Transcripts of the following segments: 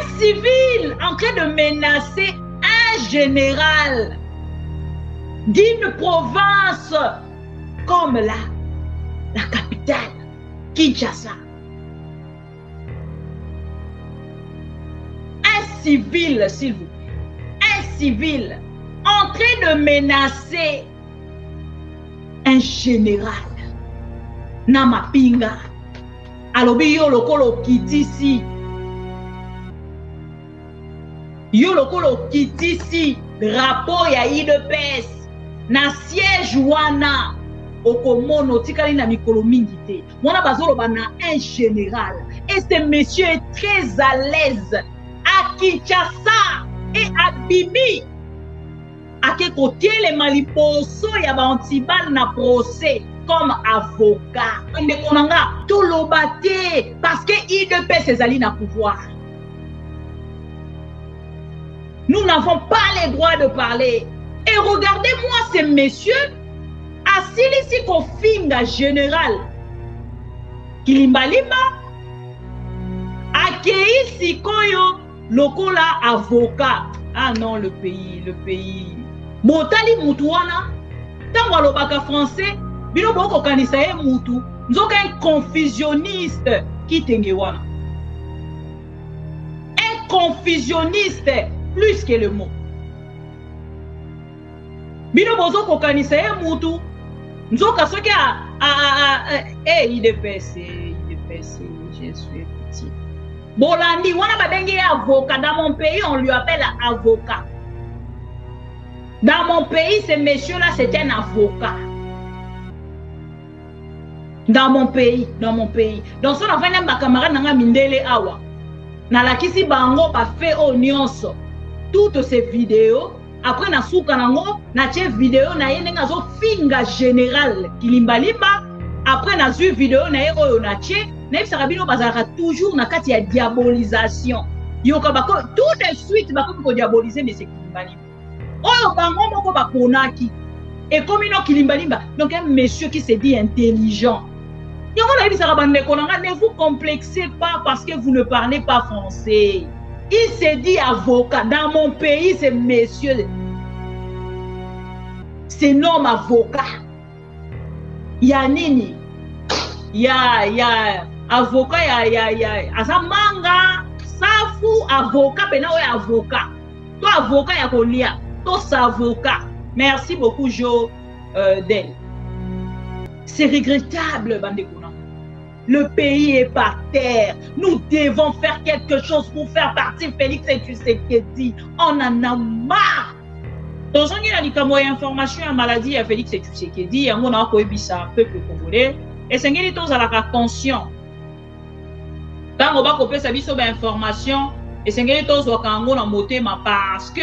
Un civil en train de menacer un général d'une province comme la capitale, Kinshasa. Un civil, s'il vous plaît, un civil en train de menacer un général. Namapinga. Alobi yo lokolo kitisi. Yo lokolo kitisi. Rapport ya IDPS. Na siège wana. Okomono tikali na mikolo mingi te. Mwana bazolo bana un général. Et ce monsieur est très à l'aise à Kinshasa et à Bibi. À quel côté les maliposo ya ba antibal na procès comme avocat. Tout l'obate parce que IDPS ezali na pouvoir. Nous n'avons pas le droit de parler. Et regardez-moi ces messieurs assis ici qu'au finga général Kilimbalimba accueilli sikoyo lokola avocat. Ah non, le pays. Motali mutuana tango alobaka français bino boko kanisa ye mutu nzoka un confusionniste kitenge wana. Un confusionniste plus que le mot. Bino bozo ko kanisa ye mutu nzoka soki IDPS, je suis petit. Bolandi wana babengi avocat. Dans mon pays on lui appelle avocat. Dans mon pays, ce monsieur-là, c'est un avocat. Dans mon pays. Donc, si on a fait un camarade, on a mindele awa. Na la kisi bango pa fait au nyonso. Toutes ces vidéos, après na souka nango, na tche vidéo na ye nenga zo finga général Kilimbalimba. Après na zu vidéo na ye oyo na tche, na yebisaka bino bazalaka toujours na kati ya diabolisation. Yoka bako tout de suite bako ko diaboliser monsieur Kilimbalimba. Oh, bango moko bakonaki. Et comme il Kilimbalimba, donc un monsieur qui se dit intelligent. Ne vous complexez pas parce que vous ne parlez pas français. Il se dit avocat. Dans mon pays, c'est monsieur. C'est nom avocat. Yanini. Ya avocat, ya Azamanga, Safu, avocat, Benawe avocat. Toi, avocat, ya Kolia. Tous avocats. Merci beaucoup, Jo Del. C'est regrettable, Bandekona. Le pays est par terre. Nous devons faire quelque chose pour faire partir Félix Tshisekedi. On en a marre. Dans une information à maladie à Félix Tshisekedi, on a un peuple congolais. Et c'est une chose à la conscience. Quand on va copier sa information, et c'est une chose à la moté parce que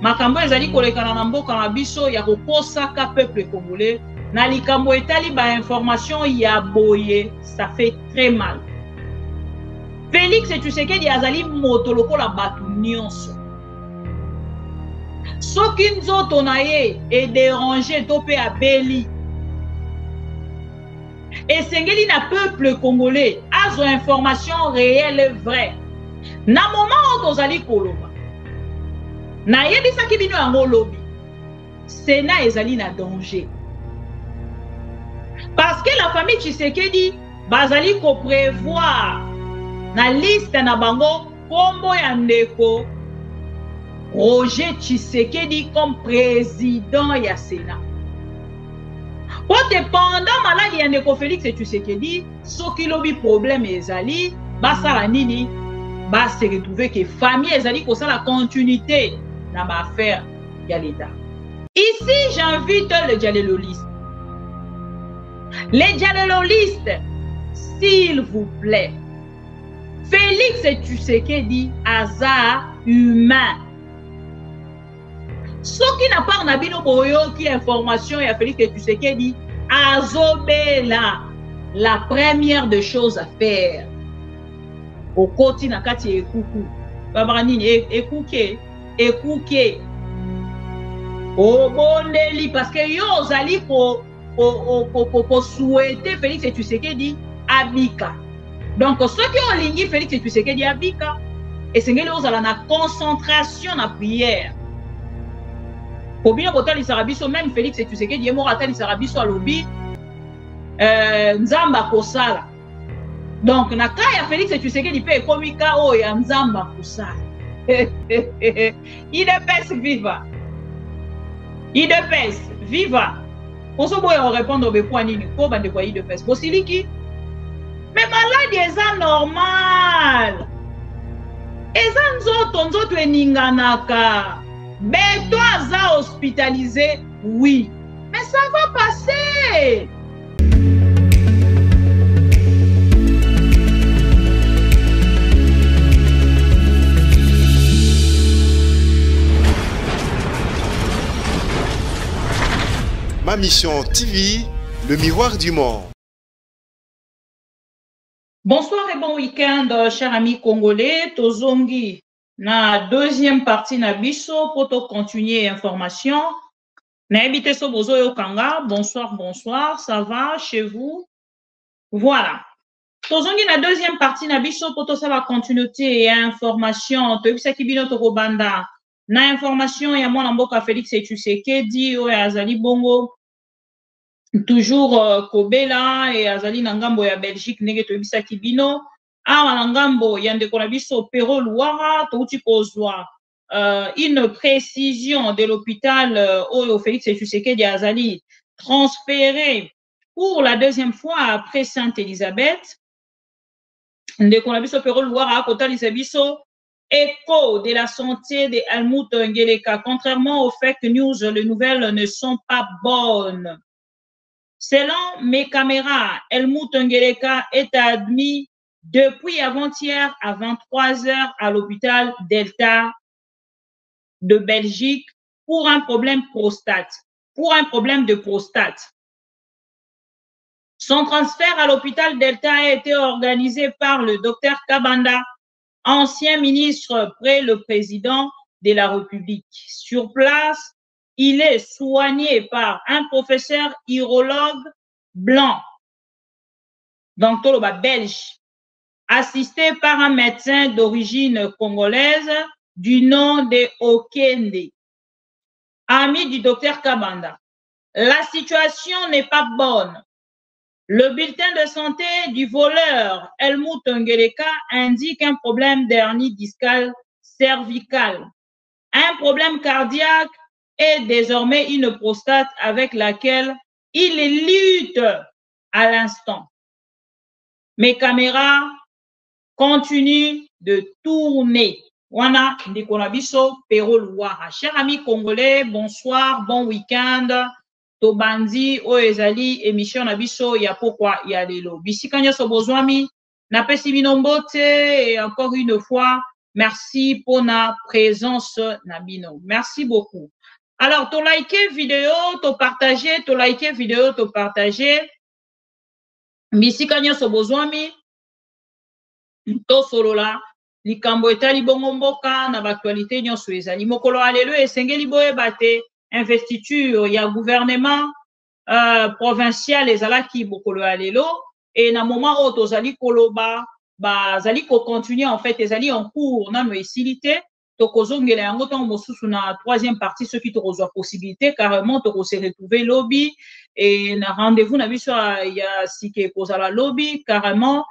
makambo ezali kolekana na mboka na biso ya kokosaka peuple congolais na likambo etali ba information ya boye, ça fait très mal. Félix Tshisekedi azali moto lokola batu nyonso. Soki nzoto na ye e déranger to pe abeli. Esengeli na peuple congolais azo information réelle et vraie. Na moment où tozali koloba na yebisaki bino yango lobi Sénat ezali na danger parce que la famille Tshisekedi bazali ko prévoir na liste na bango kombo ya ndeko Roger Tshisekedi comme président ya Sénat. Pendant maladi ya ndeko Félix Tshisekedi soki lobi problème ezali basala nini ba se retrouver que famille ezali ko sala continuité dans ma affaire de l'État. Ici, j'invite les dialololistes. Les dialololistes, s'il vous plaît, Félix Tshisekedi, hasard humain. Ce qui n'a pas nabino boyo qui information et Félix Tshisekedi, azobela, la première des choses à faire. Au côté na kati ekuku, babanini ekuke. Écoutez, au bondeli parce que yo zali pour souhaiter Félix Tshisekedi abika. Donc ceux qui ont ligné Félix Tshisekedi abika esengeli ozala na concentration na prière. Po bino kotalisaka biso même Félix Tshisekedi ye moko atalisaka biso alobi nzambe akosala. Donc na ka ya Félix Tshisekedi mpe ekomi ka oyo ya nzambe akosala. IDPS viva. IDPS viva. Poso boya o répondre bekwa nini ko bande kwa IDPS bosiliki. Mais maladie eza normal. Eza nzoto eninganaka. Beto aza hospitalisé, oui. Mais ça va passer. Ma Mission TV, le miroir du monde. Bonsoir et bon week-end, chers amis congolais. Tozongi, na deuxième partie na biso, pour continuer information. Na habité so bozo yokanga. Bonsoir, bonsoir. Ça va chez vous? Voilà. Tozongi na deuxième partie na biso, pour ça va continuité et information. Toyebisa kibino tokobanda. Na information ya mwana mboka Félix Tshisekedi oyo azali bongo toujours kobela et azali na ngambo ya Belgique ndenge toyebisaki bino awa na ngambo ya ndeko na biso Pero Luara touti kozwa une précision de l'hôpital oyo Félix Tshisekedi azali transféré pour la deuxième fois après Sainte-Élisabeth. Ndeko na biso Pero Luara akotalisa biso écho de la santé de Helmut Ngeleka. Contrairement aux fake news, les nouvelles ne sont pas bonnes. Selon mes caméras, Helmut Ngeleka est admis depuis avant-hier à 23 heures à l'hôpital Delta de Belgique pour un problème de prostate. Son transfert à l'hôpital Delta a été organisé par le docteur Kabanda, ancien ministre près le président de la République. Sur place, il est soigné par un professeur urologue blanc, donc Toloba belge, assisté par un médecin d'origine congolaise du nom de Okende, ami du docteur Kabanda. La situation n'est pas bonne. Le bulletin de santé du voleur Helmut Ngeleka indique un problème d'hernie discale cervicale, un problème cardiaque et désormais une prostate avec laquelle il lutte à l'instant. Mes caméras continuent de tourner. Wana ndikona biso Pero Luara. Chers amis congolais, bonsoir, bon week-end. Tobandi oyo ezali émission na biso ya pokwa ya lelo. Bisika nyonso bozwami na pesi bino mbote et encore une fois merci pour na présence na bino. Merci beaucoup. Alors to liker vidéo, to liker vidéo, to partager. Bisika nyonso bozwami to solola likambo etali bongo mboka na actualité nyonso ezali mokolo alelo esengeli boyeba te investiture ya gouvernement provincial ezalaki bokolo ya lelo et na moment oyo tozali koloba bazali continuer en fait ezali en cours nano esilité tokozongela yango ntango mosusu na troisième partie soki tokozwa possibilité carrément tokose retrouver lobby et na rendez-vous na biso ya sike ekozala lobby carrément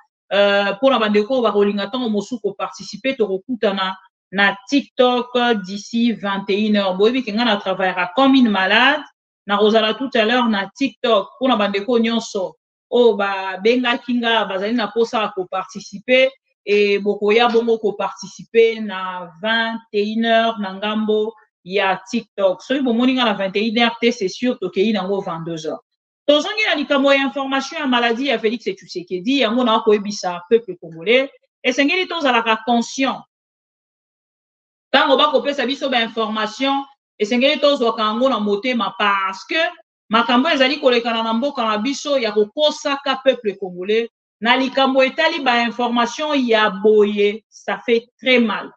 pour na bandeko bakolinga ntango mosusu koparticiper tokokutana na TikTok d'ici 21h. Boyebi kenga na travaillera comme une malade. Na rozala tout à l'heure na TikTok pour na bandeko nyonso o ba benga kinga bazali na posa ko participer et bokoya bongo ko participer na 21h na ngambo ya TikTok. Soki bomoninga na 21h te c'est sûr tokei nango 22h. Tozongi na likambo ya information ya maladie ya Félix Tshisekedi yango na koyebisa peuple congolais esengeli tozalaka conscient. Tango bakopesa biso ba information esengeli tozwaka yango na motema parce que makambo ezali kolekana na mboka na biso ya kokosaka peuple congolais na likambo etali ba information ya boye, ça fait très mal.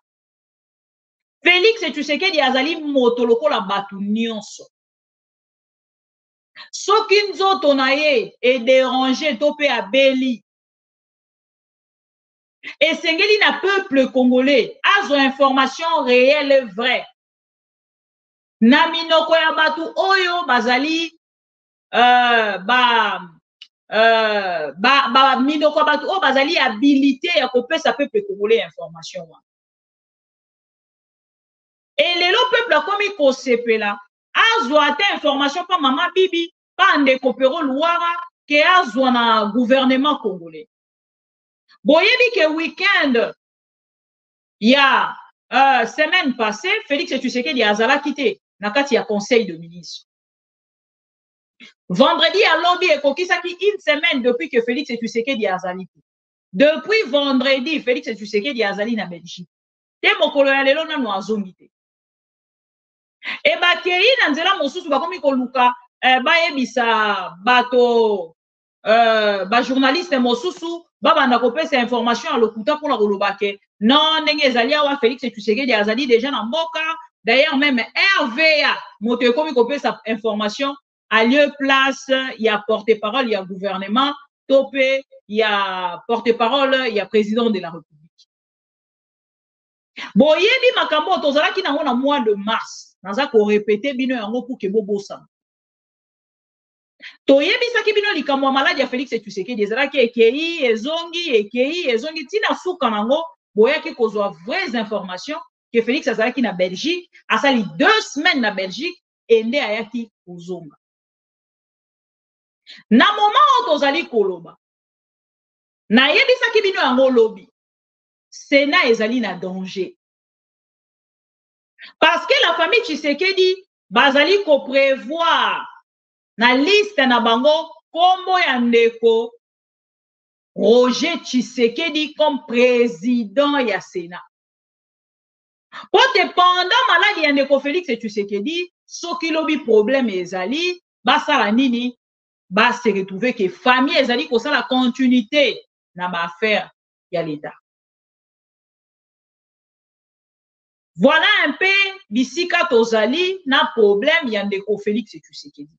Félix Tshisekedi azali moto lokola batu nyonso. Soki nzoto na ye e déranger to pe abeli Et sengeli na peuple congolais azo information réelle et vraie. Na minoko ya batu oyo bazali minoko batu oyo bazali habilité ya kopesa peuple congolais information wana. Et lelo peuple akomi kosepela azwa te information pa mama Bibi pa ndeko Pero Luara ke azwa na gouvernement congolais. Boyebi ke week-end ya semaine passée Félix Tshisekedi azalaki te na kati ya conseil de ministre. Vendredi à lobby ekokisaki une semaine depuis que Félix Tshisekedi azali te. Depuis vendredi Félix Tshisekedi azali na Belgique. Te mokolo ya lelo nanu azongi te. E bakei na nzela mosusu bakomi koluka bayebisa bato journaliste mosusu babanda kopesa information à lokuta pour la kolobake non ndenge ezali awa Félix Tshisekedi azali déjà na mboka. D'ailleurs même RVA moto ekomi kopesa information à lieu place ya porte-parole ya gouvernement topé ya porte-parole ya président de la République. Boyebi makambo tozalaki nango na mois de mars naza ko répéter bino yango pour que bobosa. Toyebisaki bino likambo ya maladi ya Félix Tshisekedi ezalaki ezongi tina suka nango boyaki kozwa vraies informations que Félix azalaki na Belgique asali 2 semaines na Belgique ende ayaki kozonga. Na moment oyo tozali koloba nayebisaki bino yango lobi Sénat ezali na danger parce que la famille Tshisekedi bazali ko prévoir na liste na bango kombo ya ndeko Roger Tshisekedi comme président ya Sénat. Pote pendant maladi ya ndeko Félix Tshisekedi soki lobi problème ezali basala nini ba se retrouver que famille ezali ko sala continuité na ba affaire ya l'État. Voilà un peu bisika tozali na problème ya ndeko Félix Tshisekedi.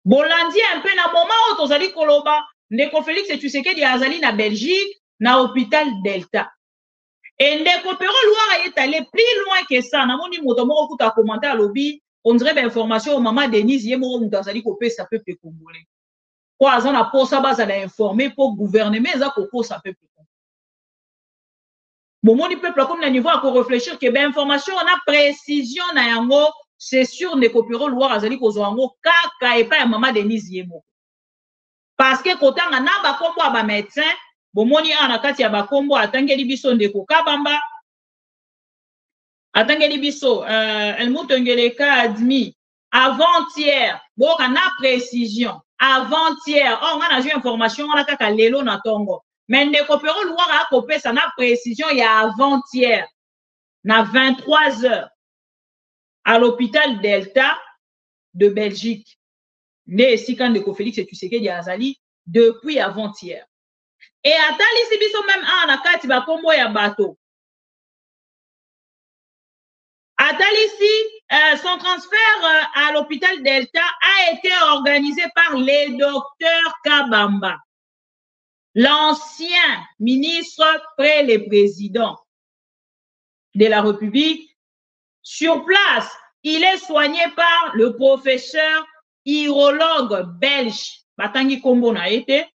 Bolandi un peu na moment où tozali koloba ndeko Félix Tshisekedi azali na Belgique na hôpital Delta. Et ndeko Pero Luara est allé plus loin que ça. Na moni moto moko kuta commenter à lobby on dirait ben information au maman Denise yemo moto azali kopesa peuple congolais. Kwa azana posa bazala informer pour gouvernement eza kokosa peuple. Bon moni peuple comme na niveau à réfléchir que ben information on a précision na yango. C'est sûr ndeko Pero Luara azali kozwa yango kaka epa ya mama Denise yemo. Parce que kotanga na ba kombo ba médecin bomoni ana kati ya ba kombo atangeli biso ndeko Kabamba atangeli biso Elmutongeleka admis avant-hier boka na précision avant-hier on a eu information on a kaka lelo na tongo mais ndeko Pero Luara akopesa na précision ya avant-hier na 23h à l'hôpital Delta de Belgique. Ne esika ndeko Félix Tshisekedi azali depuis avant-hier. Et atalisi biso même na kati ba kombo ya bato. Atalisi son transfert à l'hôpital Delta a été organisé par le docteur Kabamba, l'ancien ministre près le président de la République. Sur place, il est soigné par le professeur urologue belge, Batangi Kombo na été,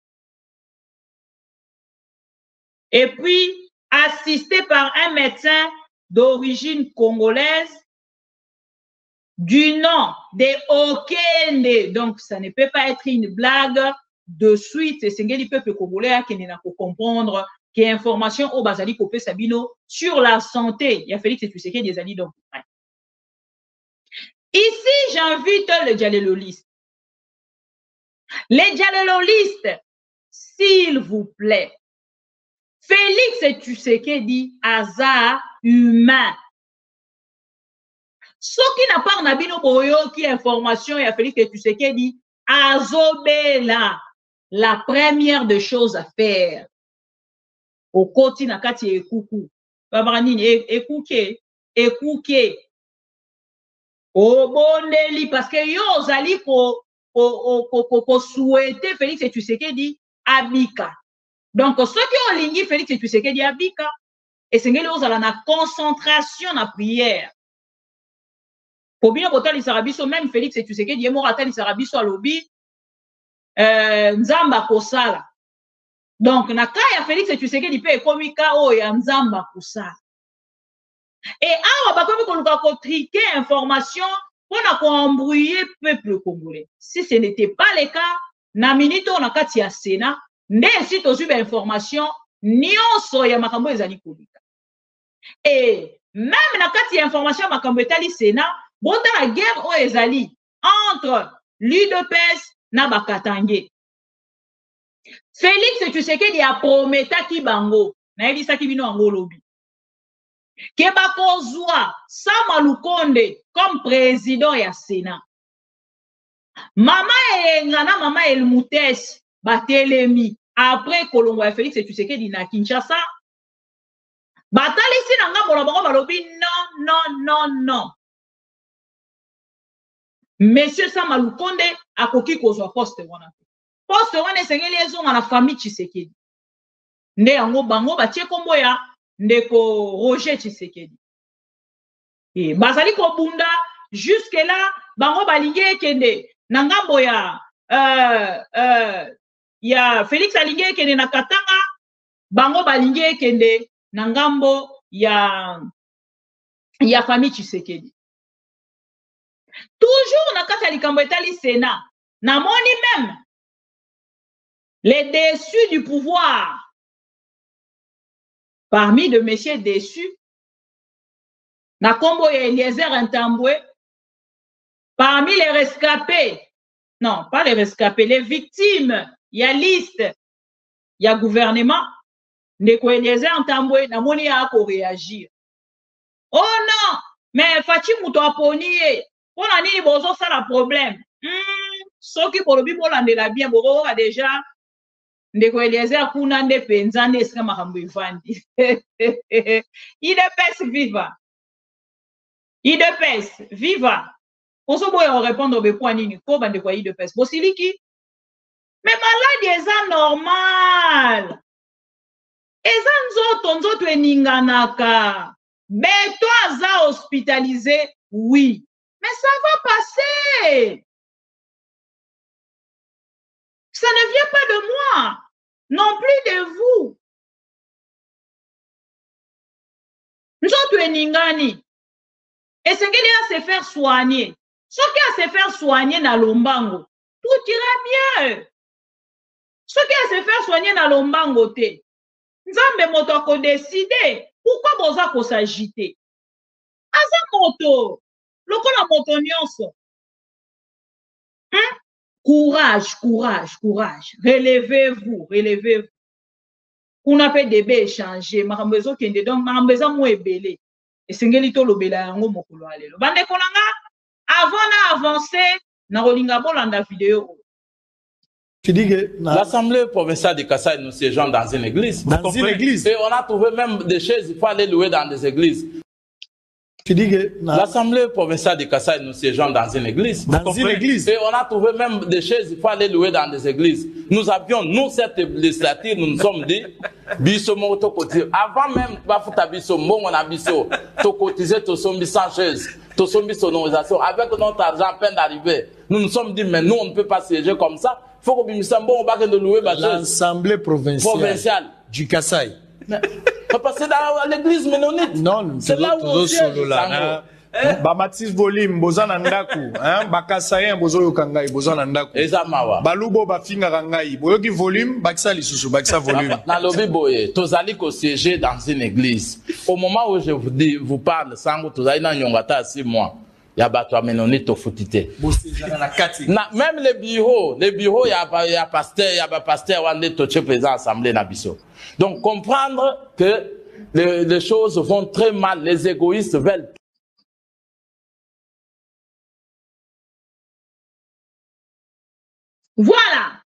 et puis assisté par un médecin d'origine congolaise du nom de Okende. Donc, ça ne peut pas être une blague de suite. C'est ce que le peuple congolais qui n'a pas comprendre qu'il y a information au Bazali Kopé Sabino sur la santé. Il y a Félix Tshisekedi des alliés donc. Ici, j'invite les dialologistes. Les dialologistes, s'il vous plaît, Félix Tshisekedi aza humain. Ce qui n'a pas nabino boyo qui information ya Félix Tshisekedi azobela la première des choses à faire. Au koti na kati ekuku. Babaranini ekuke ekuke. Obondeli parce que yo ozali ko souhaiter Félix Tshisekedi abika. Donc, ceux qui ont ligné Félix Tshisekedi abika, et c'est qu'ils ont la concentration na prière. Pour bien côté l'Isarabiso, même Félix Tshisekedi est mort à l'Isarabiso à l'obi, Nzamba Kosala. Donc, na kaya Félix Tshisekedi peut comme kao ya Nzamba Kosala. Et awa bakomi koluka ko triquer information pour na ko embrouiller peuple congolais. Si ce n'était pas le cas, na minute on a kati ya Sénat, nde si tozu ba information nyonso ya makambo ezali kolika. Et même na kati ya information makambo etali Sénat, bonta la guerre o ezali entre l'UDPS na Bakatange. Félix Tshisekedi a prometaki bango, na yebisaki bino yango lobi. Keba kozwa Sama Lukonde comme président ya Sénat. Mama Engana, Mama Elmutes, Batelemi, après Kolongo ya Félix Tshisekedi na Kinshasa, Batalisi nanga bolobango balobi non. Monsieur Sama Lukonde akoki kozwa poste wana. Poste wana esengeli ezonga na famille Tshisekedi. Nde yango bango batie kombo ya ndeko Roger Tshisekedi. Et bazali ko bunda jusque là bango balingi ekende na ngambo ya Félix alingi ekende na Katanga, bango balingi ekende na ngambo ya famille Tshisekedi. Toujours na kati ya likambo etali Sénat, na moni même les déçus du pouvoir. Parmi de messieurs déçus, na kombo ya Eliezer Ntambwe, parmi les rescapés, non, pas les rescapés, les victimes, il y a liste, il y a gouvernement, ndeko Eliezer Ntambwe, na moni ya ko réagir. Oh non, mais Fachi muto aponi, pona nini bozo ça la problème. Soki polobi bolandela bien boko déjà ndeko Eliezer kuna nde penza nde esika makambo evandi. IDPS viva. IDPS viva. Oso boya répondre be kwa nini ko bande kwa IDPS bosiliki. Mais malade eza normal. Eza nzoto eninganaka. Beto aza hospitalisé, oui. Mais ça va passer. Ça ne vient pas de moi, non plus de vous. Nous sommes ningani. Et c'est qu'il y a à se faire soigner. Ce qui a à se faire soigner dans l'ombango, tout ira mieux. Ce qui a à se faire soigner dans l'ombango, te. Nzambe moto ko décider. Pourquoi boza ko s'agiter? Asa moto. Lokola moto nyonso. Courage. Relevez-vous. On a fait des bébés échangés. Marambezo kende donc marambeza mo ebele. Et sengeli to lobela yango mokolo alelo. Bande konanga avant na avancer na rolinga bolanda vidéo. Tu dis que l'Assemblée provinciale de Kasaï, nous siégeons dans une église. Dans une église. Et on a trouvé même des chaises, il faut aller louer dans des églises. Tu dis que l'Assemblée provinciale de Kasaï, nous siégeons dans une église. Dans une église. Et on a trouvé même des chaises, il faut aller louer dans des églises. Nous avions, nous, cette législature, nous nous sommes dit, bisomo to cotiser. Avant même, bafuta bisomo, on a biso, to cotiser, to sombi sans chaise, to sombi sonorisation. Avec notre argent, peine d'arriver. Nous nous sommes dit, mais nous, on ne peut pas siéger comme ça. Il faut que on va louer l'Assemblée provinciale du Kasaï. Parce que dans l'église ménonite, non, c'est là où on siège. Bamatis volume, bozana ndaku, bakasayen bozo yokangai, bozana ndaku. Ezamawa. Balubo bafinga rangai, boyoki volume, bakisa lisusu, bakisa volume. Na lobi boye, tozali ko siéger dans une église. Au moment où je vous parle, sango tozali na nyongata 6 mois. Il y a bateau ménonite au foutité. Même les bureaux, il y a pasteur, wande toche présent assemblée na biso. Donc comprendre que les choses vont très mal, les égoïstes veulent. Voilà.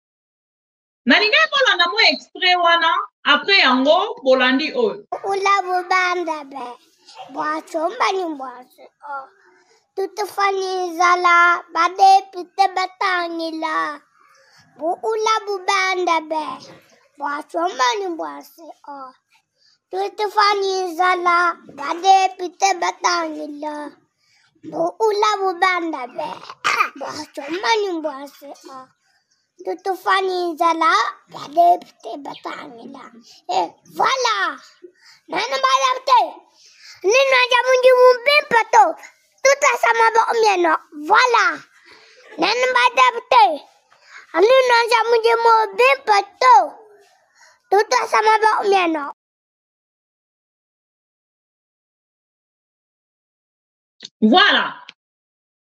Nalinga bolanda mo extrait wana après yango bolandi oyo. Ula bubanda be. Boacho mbani boacho. Toute famille zala bade pite batangila. Bu ula bubanda be. boisson bani boise oh tout fani zala bade pite batangila bo ula bo banda be boisson bani boise oh tout fani zala bade pite batangila voilà nana badapte nina jamundi mumbe pato tout sama ba mieno voilà nana badapte nina jamundi mumbe pato tout sama ba mieno. Voilà.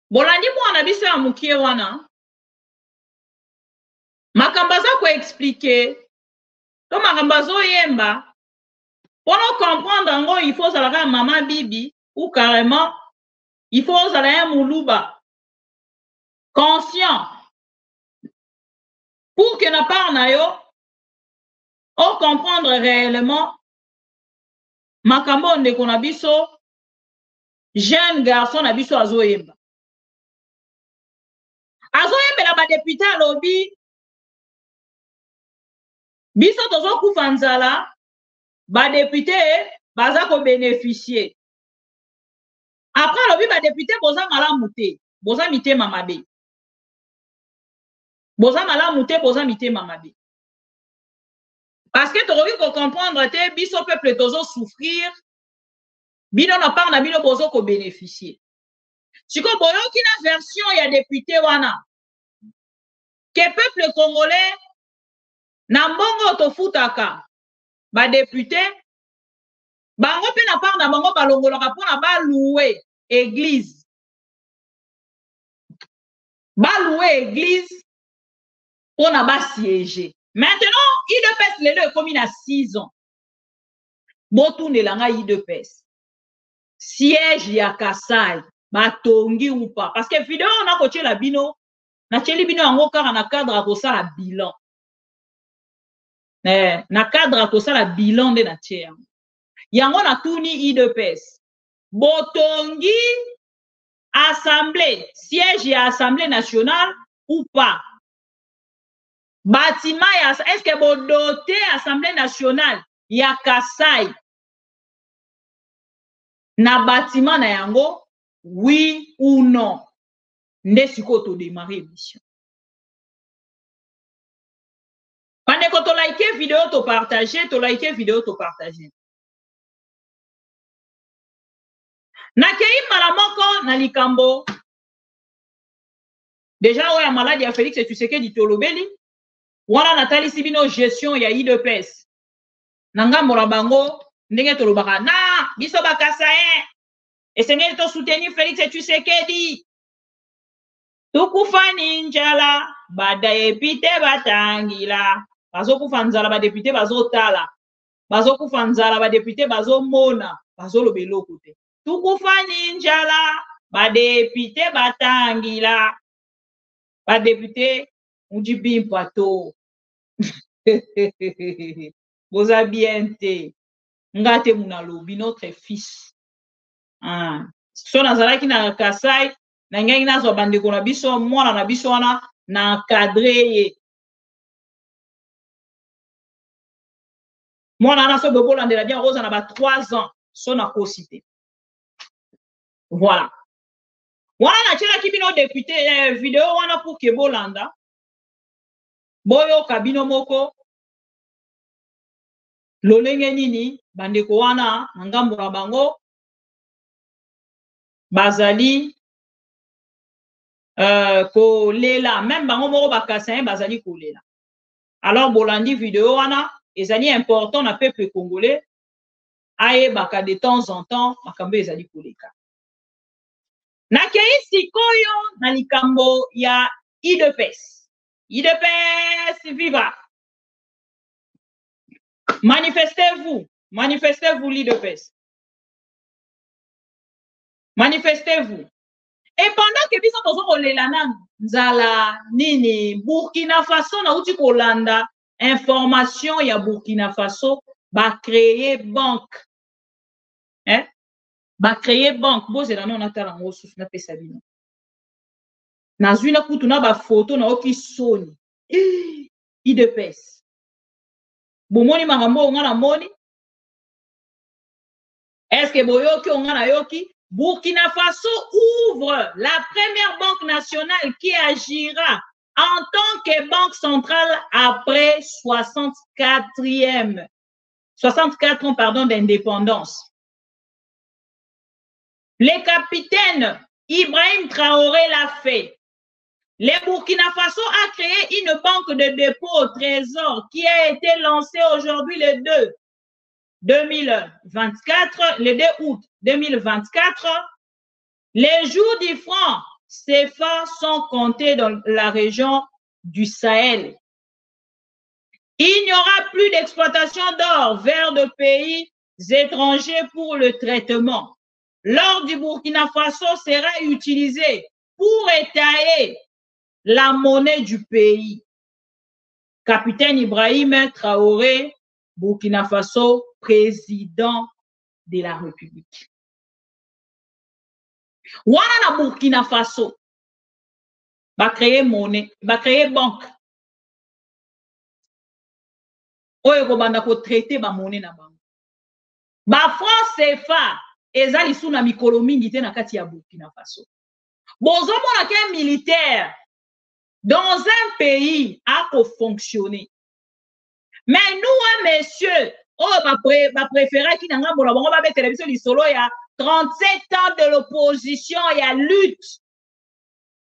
Bolandi mwana biso ya mukie wana. Makambaza ko expliquer. To makambazo yemba. Pour comprendre ngo il faut zalaka maman bibi ou carrément il faut zalaka muluba. Conscient. Pour que na part na yo on comprendre réellement makambo ndeko na biso jeune garçon na biso azoyemba. Azoyembela ba député alobi biso tozo kufa nzala ba député baza ko bénéficier. Après alobi ba député boza malamu te, boza mitema mabe. Boza malamu te, boza mitema mabe. Parce que tu ko comprendre te biso peuple tozo souffrir. Bino na part na bino bozo ko bénéficier. Siko boyoki na version ya député wana. Que peuple congolais na mbongo tofutaka ba député bango pe na part na bango balongolaka pona ba louer église. Ba louer église pona ba siéger. Maintenant, IDPS les deux comme il a 6 ans. Botoune langa IDPS. Siège ya Kasai, batongi ou pas. Parce que vidéo on a coaché la bino, na cheli bino ango kara na cadre à ça la bilan. Na cadre à ça la bilan de na tia. Yango na tuni IDPS. Botongi assemblée, siège ya assemblée nationale ou pas. Bâtiment ya est-ce que bo doté assemblée nationale ya Kasai na bâtiment na yango oui ou non nde siko to démarrer émission. Pendant que to like vidéo to partager na kei malamoko na likambo déjà oya maladie ya Félix Tshisekedi tolobeli wana natali sibino gestion ya IDPS na ngambo na bango ndenge tolobaka na biso bakasaye esengeli to soutenir Félix Tshisekedi tukufa ninjala badepite batangila bazokufa nzala badepite bazotala bazokufa nzala badepite bazomona bazolobela okote tukufa ninjala badepite batangila badepite Mujibimpa to. Boza bien te. Ngate munalobi notre fils. So nazalaki na Kasai, na ngengi nazo bandeko na biso, mwana na biso wana na cadre ye. Mwana na so bobolandela bien Rosa na ba 3 ans, so na kosite. Voilà. Wana na chela kibino député vidéo wana pour que bolanda. Boyo kabino moko lolenge nini bandeko wana ngambo na bango bazali kolela même bango moko bakasaye bazali kolela. Alors bolandi vidéo wana ezali important na peuple congolais aye baka de temps en temps makambo ezali koleka. Na kei sikoyo na likambo ya IDPS. IDPS viva. Manifestez-vous l'IDPS. Manifestez-vous. Et pendant que biso tozo kolela na nzala nini Burkina Faso na uti kolanda information ya Burkina Faso ba créer banque. Ba créer banque bozela na onatala ngo susu na pesa bino. Nazwina kutu na ba photo na oki soni. IDPS. Bomoni makambo ngana moni. Est-ce que boyoki ngana yoki? Burkina Faso ouvre la première banque nationale qui agira en tant que banque centrale après 64 ans d'indépendance. Le capitaine Ibrahim Traoré l'a fait. Le Burkina Faso a créé une banque de dépôt au trésor qui a été lancée aujourd'hui le 2 août 2024. Les jours du franc CFA sont comptés dans la région du Sahel. Il n'y aura plus d'exploitation d'or vers de pays étrangers pour le traitement. L'or du Burkina Faso sera utilisé pour étayer la monnaie du pays. Capitaine Ibrahim Traoré, Burkina Faso, président de la République. Wana na Burkina Faso va créer monnaie, va créer banque. Oyo ko banda ko traiter ba monnaie na banque. Ba France CFA ezali suna mikolo mingi te na kati ya Burkina Faso. Bozo mona ke militaire dans un pays a ko fonctionner. Mais nous, messieurs, oh ba préférer ki nanga bona bango ba be télévision li solo ya 37 ans de l'opposition, il y a lutte.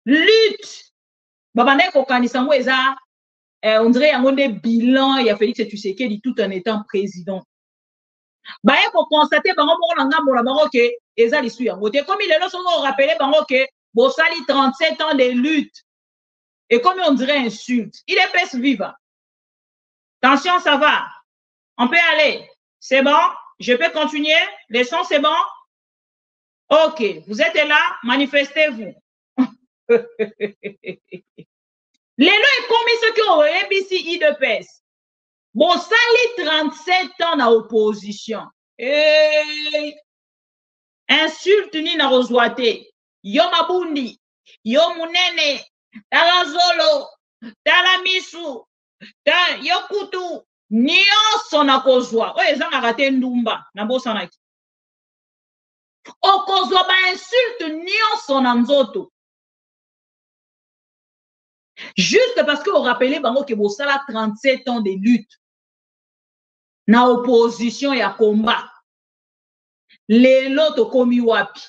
Lutte. Babane kokanisa ngo eza on dirait un bilan, il y a Félix Tshisekedi tout en étant président. Bah il faut constater bango nanga bona bango ke eza lisu ya ngote comme il est là on rappeler bango ke bo sali 37 ans de lutte. Et comme on dirait insulte, il est peste vivant. Attention, ça va. On peut aller. C'est bon? Je peux continuer? Les sons, c'est bon? Ok, vous êtes là, manifestez-vous. Les lois est commis ceux qui ont ABCI de PES. Bon, ça, les 37 ans dans opposition. Insulte ni na rozwate. Yo mabundi. Yo munene. Tarazolo. Talamisu. Yo kutu. Nyonso na kozwa. Oye, zanga rate ndumba. Na bosanaki. Okozwa ba insulte nyonso na nzoto. Juste parce que vous rappelez bango que vous avez 37 ans de lutte. Na opposition ya combat. Les lots komi wapi.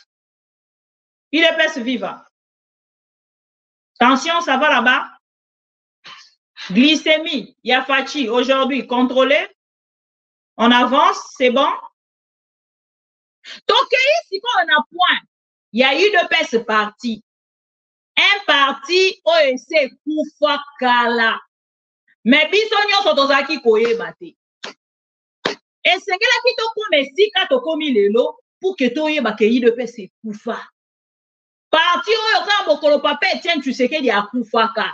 Il est peste vivant. Attention, ça va là-bas. Glycémie, Yafachi, aujourd'hui, contrôlé. On avance, c'est bon. Donc, ici, quand on a point, il y a eu de peste parti. Un parti OEC Koufa Kala. Mais bisonyo sotozaki koye bate. Et c'est que la qui to comme si kato komi lelo pour que toye ba keyi de peste Koufa. Parti oyo ka bokolo papa tiens tu sais que dia Koufa ka.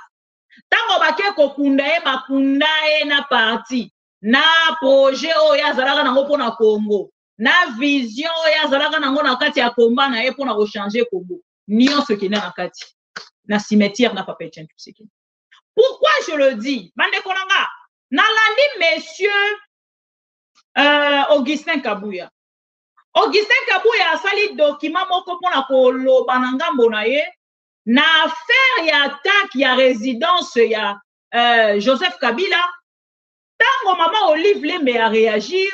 Tango ba ke kokunda e bakunda e na parti. Na projet oyo azalaka nango pona Congo. Na vision oyo azalaka nango na kati ya komba na e pona ko changer Congo. Nion ce qui na kati. Na cimetière n'a pas payé tout ce qui. Pourquoi je le dis? Bande konanga. Nalandi monsieur Augustin Kabouya. Augustin Kabouya a sali document moko pona ko loba na ngambo na ye na affaire ya attaque ya résidence ya Joseph Kabila. Tango maman Olive Lembe a réagir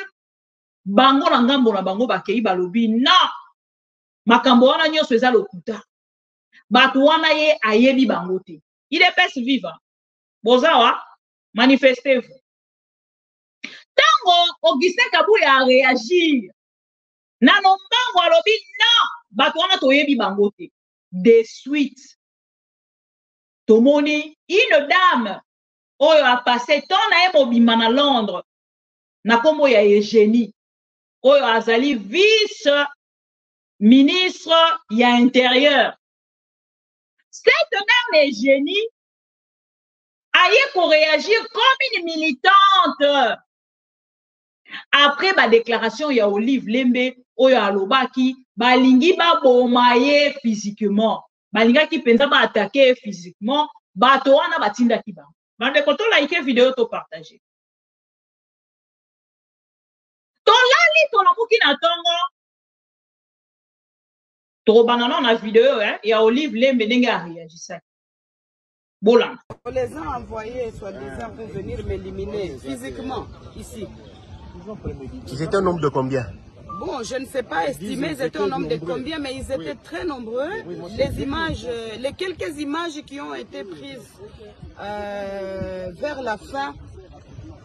bango na ngambo na bango bakei balobi na makambo wana nyonso eza lokuta. Batouana ye ayebi bangote. Il est peste vivant. Bozawa, manifestez-vous. Tango Augustin Kabouya a réagi. Nanombango alobi non. Batouana toyebi bangote. De suite. Tomoni, une dame oyo a passé ton na ye mobimba na Londres. Na kombo ya Eugénie. Oyo azali vice-ministre ya intérieur. Cette dame Eugénie a pour réagir comme une militante. Après ma déclaration, il y a Olive Lembe, Oyo Alobaki, Balingi ba bomaye physiquement. Balinga qui pensa ba attaquer physiquement, ba toana batinda kiba. Bande koto like vidéo to partager. tolali tolamuki na tongo tokobanda na na vidéo ya Olive Lembe ndenge aréagissaki bolanda. On les a envoyés soi-disant pour venir m'éliminer physiquement ici. Ils étaient un nombre de combien? Bon, je ne sais pas estimer ils étaient un nombre de combien, mais ils étaient très nombreux. Les images, les quelques images qui ont été prises vers la fin,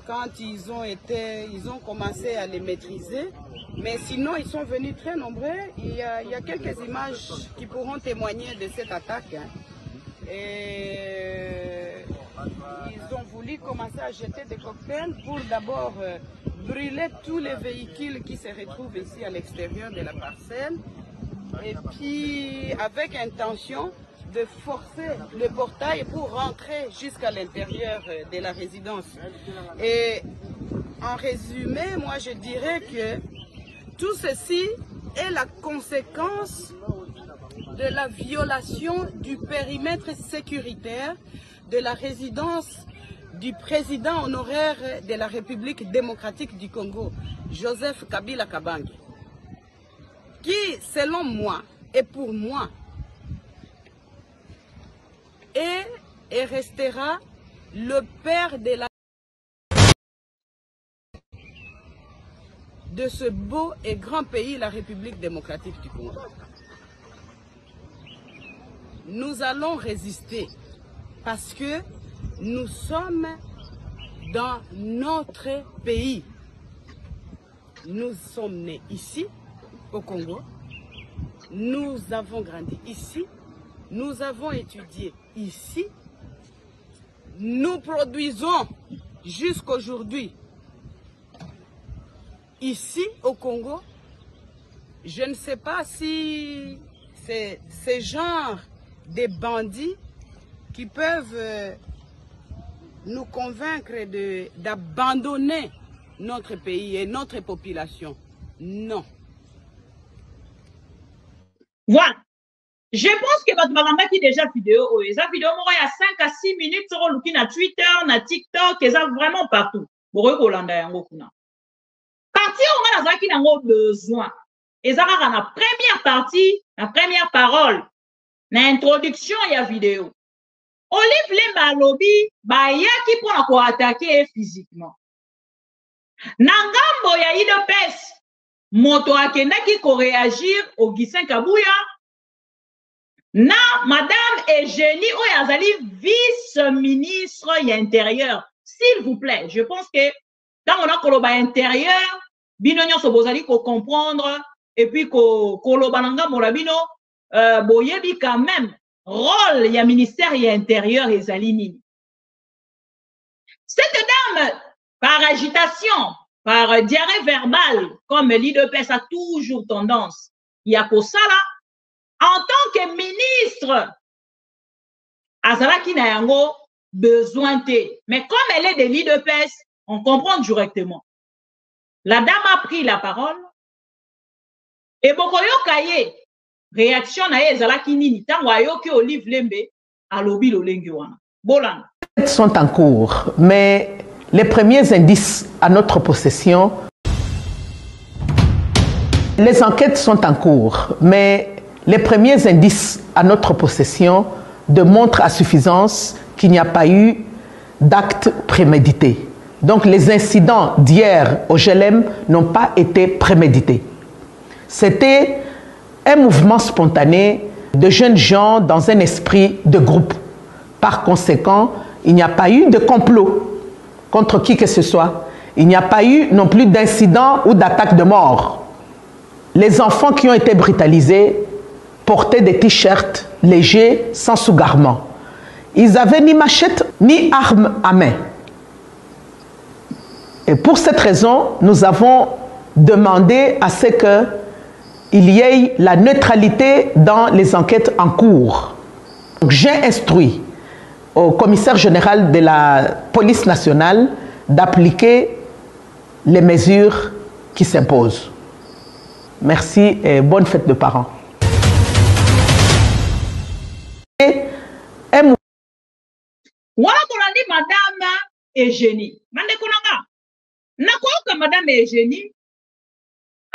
quand ils ont commencé à les maîtriser. Mais sinon, ils sont venus très nombreux. Il y a quelques images qui pourront témoigner de cette attaque. Et ils ont voulu commencer à jeter des cocktails pour d'abord brûler tous les véhicules qui se retrouvent ici à l'extérieur de la parcelle. Et puis avec intention de forcer le portail pour rentrer jusqu'à l'intérieur de la résidence. Et en résumé, moi je dirais que tout ceci est la conséquence de la violation du périmètre sécuritaire de la résidence du président honoraire de la République démocratique du Congo, Joseph Kabila Kabange, qui, selon moi et pour moi, est et restera le père de ce beau et grand pays, la République démocratique du Congo. Nous allons résister parce que nous sommes dans notre pays. Nous sommes nés ici, au Congo. Nous avons grandi ici. Nous avons étudié ici. Nous produisons jusqu'aujourd'hui ici au Congo. Je ne sais pas si c'est ce genre de bandits qui peuvent nous convaincre d'abandonner notre pays et notre population. Non. Voilà. Je pense que votre maman qui déjà vidéo, eza vidéo moko ya 5 à 6 minutes sur luki na Twitter, na TikTok, eza vraiment partout. Boroyo kolanda yango kuna. Partie on a nazaki nango besoin. Eza kaka na première partie, na première parole, na introduction ya vidéo. Olive Lembe alobi bayaki mpona koatake physiquement. Na ngambo ya UDPS, moto akendaki koréagir Augustin Kabuya na Madame Eugénie oyo azali vice-ministre ya intérieur. S'il vous plaît, je pense que dans on a koloba intérieur, bino nyonso bozali ko comprendre et puis koloba na ngambo na bino boyebi quand même rôle ya ministère ya intérieur ezali nini. Cette dame, par agitation, par diarrhée verbale, comme l'UDPS a toujours tendance, Yakosala, en tant que ministre, Azalaki na yango besoin te. Mais comme elle est de l'UDPS, on comprend directement. La dame a pris la parole et Bokoyo Kaye, réaction na Ezalaki nini, tango ayoki Olive Lembe, alobi lolengi wana. Bolan. Sont en cours, mais les premiers indices à notre possession, les enquêtes sont en cours, mais les premiers indices à notre possession démontrent à suffisance qu'il n'y a pas eu d'acte prémédité. Donc les incidents d'hier au GLM n'ont pas été prémédités. C'était un mouvement spontané de jeunes gens dans un esprit de groupe. Par conséquent, il n'y a pas eu de complot contre qui que ce soit. Il n'y a pas eu non plus d'incident ou d'attaque de mort. Les enfants qui ont été brutalisés portaient des t-shirts légers sans sous-garment. Ils n'avaient ni machette ni arme à main. Et pour cette raison, nous avons demandé à ce qu'il y ait la neutralité dans les enquêtes en cours. J'ai instruit au commissaire général de la police nationale d'appliquer les mesures qui s'imposent. Merci et bonne fête de parents. Voilà qu'on a dit Madame Eugénie. Nakoyoka Madame Eugénie,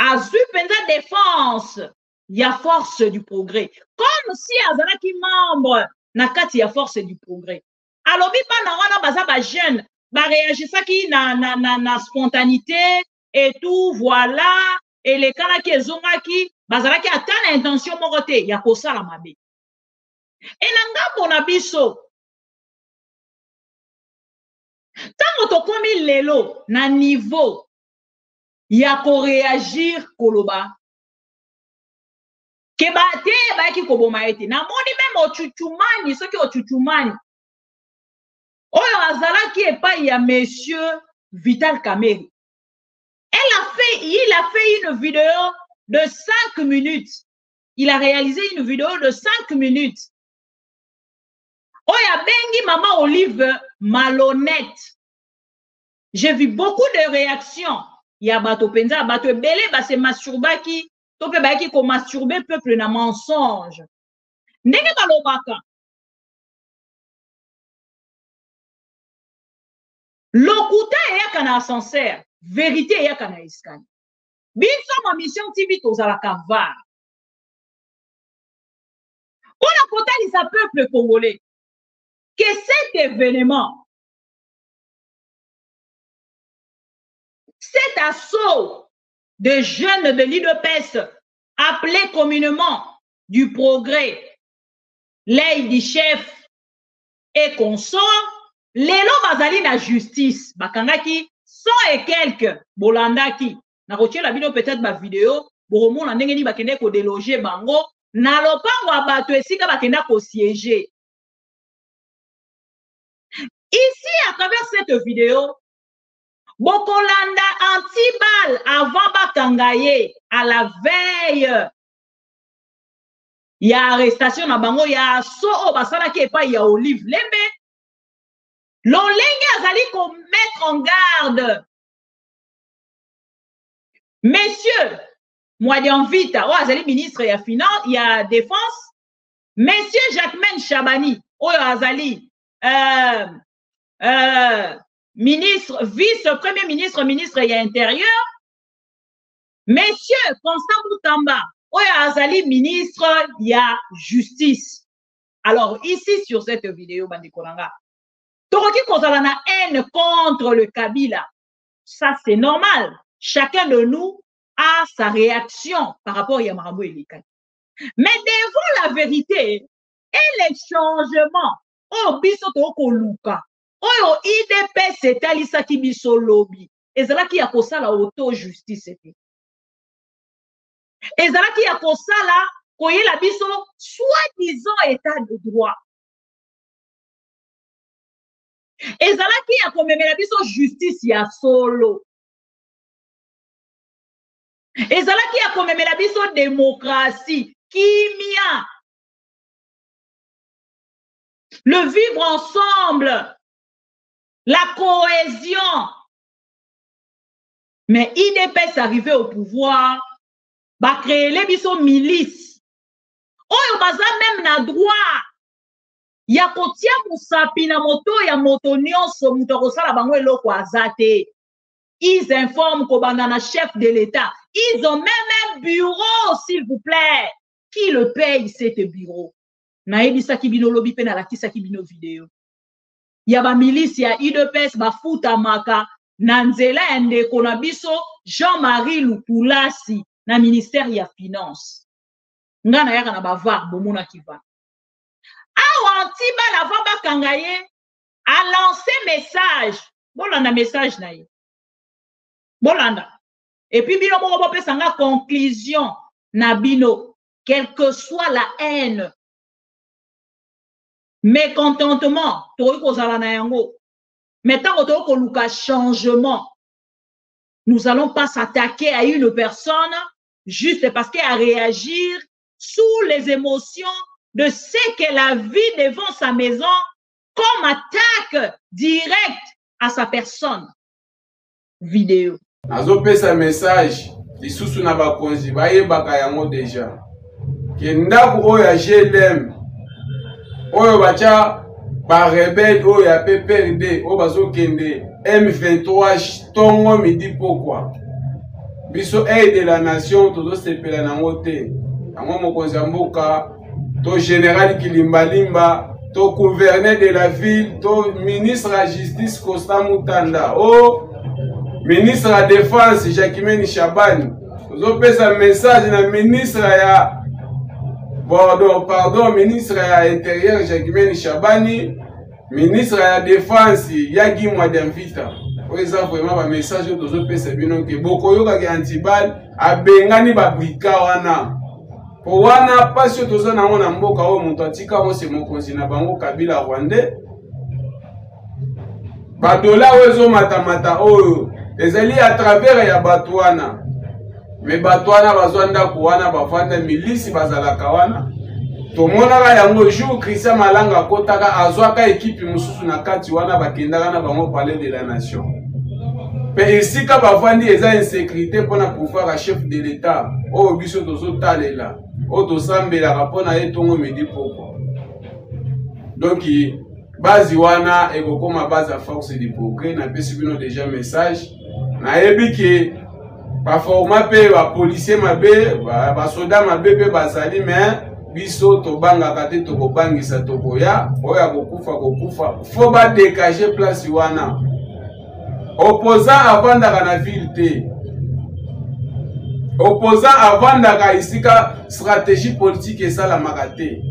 Azui penza défense. Il y a force du progrès. Comme si azalaki membre na kati ya force du progrès. Alors, bipa na wana baza ba jeune, ba réagissaki na spontanéité et tout, voilà. Et les kanaki ezongaki, bazalaki ata na intention moko te ya kosala mabe. Et na ngambo na biso, tango tokomi lelo na niveau ya ko réagir koloba. Kebate bayaki koboma ete. Na moni même ochuchumani, soki ochuchumani. Oyo azalaki epai ya monsieur Vital Kamerhe. Il a fait une vidéo de 5 minutes. Il a réalisé une vidéo de 5 minutes. Oya bengi Maman Olive malhonnête. J'ai vu beaucoup de réactions. Il y a bato penza, bato belé, ba se masturbaki, tope ba ki ko masturber peuple na mensonge. Ndenge balobaka. Lokuta eyaka na ascenseur, vérité eyaka na escalier. Biso ma mission TV tozala kavar. Pour la kotalisa peuple congolais, que cet événement, cet assaut de jeunes de l'IDPS appelé communément du progrès, Lady Chef et consort, lelo bazali na justice, bakangaki 100 et quelques bolandaki. Na rotier la vidéo peut-être ma vidéo, boromon na ndenge ni bakende ko déloger bango, na lopango abato esika bakenda ko siéger. Ici à travers cette vidéo, Bokolanda anti-balle avant bakangaye à la veille. Il y a arrestation na bango, il y a so basala qui est pas il y a Olive Lembe. L'olenge azali ko mettre en garde. Messieurs, moi j'en vita, oh azali ministre ya finance, il y a défense. Monsieur Jacquemain Chabani, oh azali ministre, vice-premier ministre, ministre ya intérieur. Monsieur Constant Boutamba, oh azali ministre ya justice. Alors ici sur cette vidéo, Bandikolanga, Toroki kozala na haine contre le Kabila. Ça c'est normal. Chacun de nous a sa réaction par rapport à Yamarabo et Likani. Mais devant la vérité et les changements, oh biso toko luka, oh IDP c'est alisa ki biso lobby, ezala ki yakosala auto justice ete. Ezala ki yakosala koyela biso soi-disant état de droit. Ezalaki ya komemela biso justice ya solo. Ezalaki ya komemela biso démocratie, kimia. Le vivre ensemble, la cohésion. Mais IDPS arrivé au pouvoir, va créer les biso milices. Oyo baza même na droit. Ya kotia musapi na moto ya moto nyonso muto kosala bango eloko azate. Ils informent kobanda na chef de l'État. Ils ont même un bureau, s'il vous plaît. Qui le paye cet bureau? Naebisa kibino lobi pe na lakisa kibino vidéo. Ya ba milice ya IDPS ba futa maka na nzela ndeko na biso Jean-Marie Lupulasi na ministère ya finance. Ngana yaka na bavar bomona kiva. Antiba avant bakangaye a lancé message. Bolanda message na ye. Bolanda. Et puis bino moko bopesanga conclusion na bino, quelle que soit la haine, mécontentement, toyi kozala na yango. Maintenant toyi koluka changement. Nous allons pas s'attaquer à une personne juste parce qu'elle a réagi sous les émotions de ce qu'elle a vu devant sa maison comme attaque directe à sa personne. Vidéo. Azopesa message lisusu na bakonzi bayebaka yango deja. Ke ndako oyo ya GLM oyo bacha ba rebelle oyo ya PPRD oyo bazokende M23 tongo midi pokwa. biso aide la nation tozo sepela nango te yango mokonzi ya mboka to général Kilimbalimba to gouverneur de la ville to ministre de la justice Constant Mutanda o ministre de la défense Jacquemaine Shabani tozo pesa message na ministre ya pardon ministre ya intérieur Jacquemaine Shabani ministre de la défense Yagi Mwadamvita. Oza vraiment ba message tozo pesa bino ke bokoyoka ke antibal abengani ba brika wana. Po wana pasio tozo na ngona mboka o mutu atika o se mokonzi na bango Kabila Rwandais. Ba dola wezo matamata oyo ezali à travers ya batwana. Me batwana bazwanda ko wana bafanda milisi bazalaka wana. Tomonaka yango jour Christian Malanga kotaka azwaka ekipe mususu na kati wana bakendaka na bango palais de la nation. Pe isika bafandi eza insécurité pona pouvoir chef de l'état o biso tozo talela o to sambela rapona etongo medi poko. Donc bazi wana ekokoma base à force de progrès na pesi bino déjà message na ebiki ba forma pe ba policier mabe ba soda mabe pe bazali mais biso to banga kate to kobangisa to koya oya kokufa faut ba dégager place wana opposant avandaka na ville te opposant avandaka isika stratégie politique esalamaka te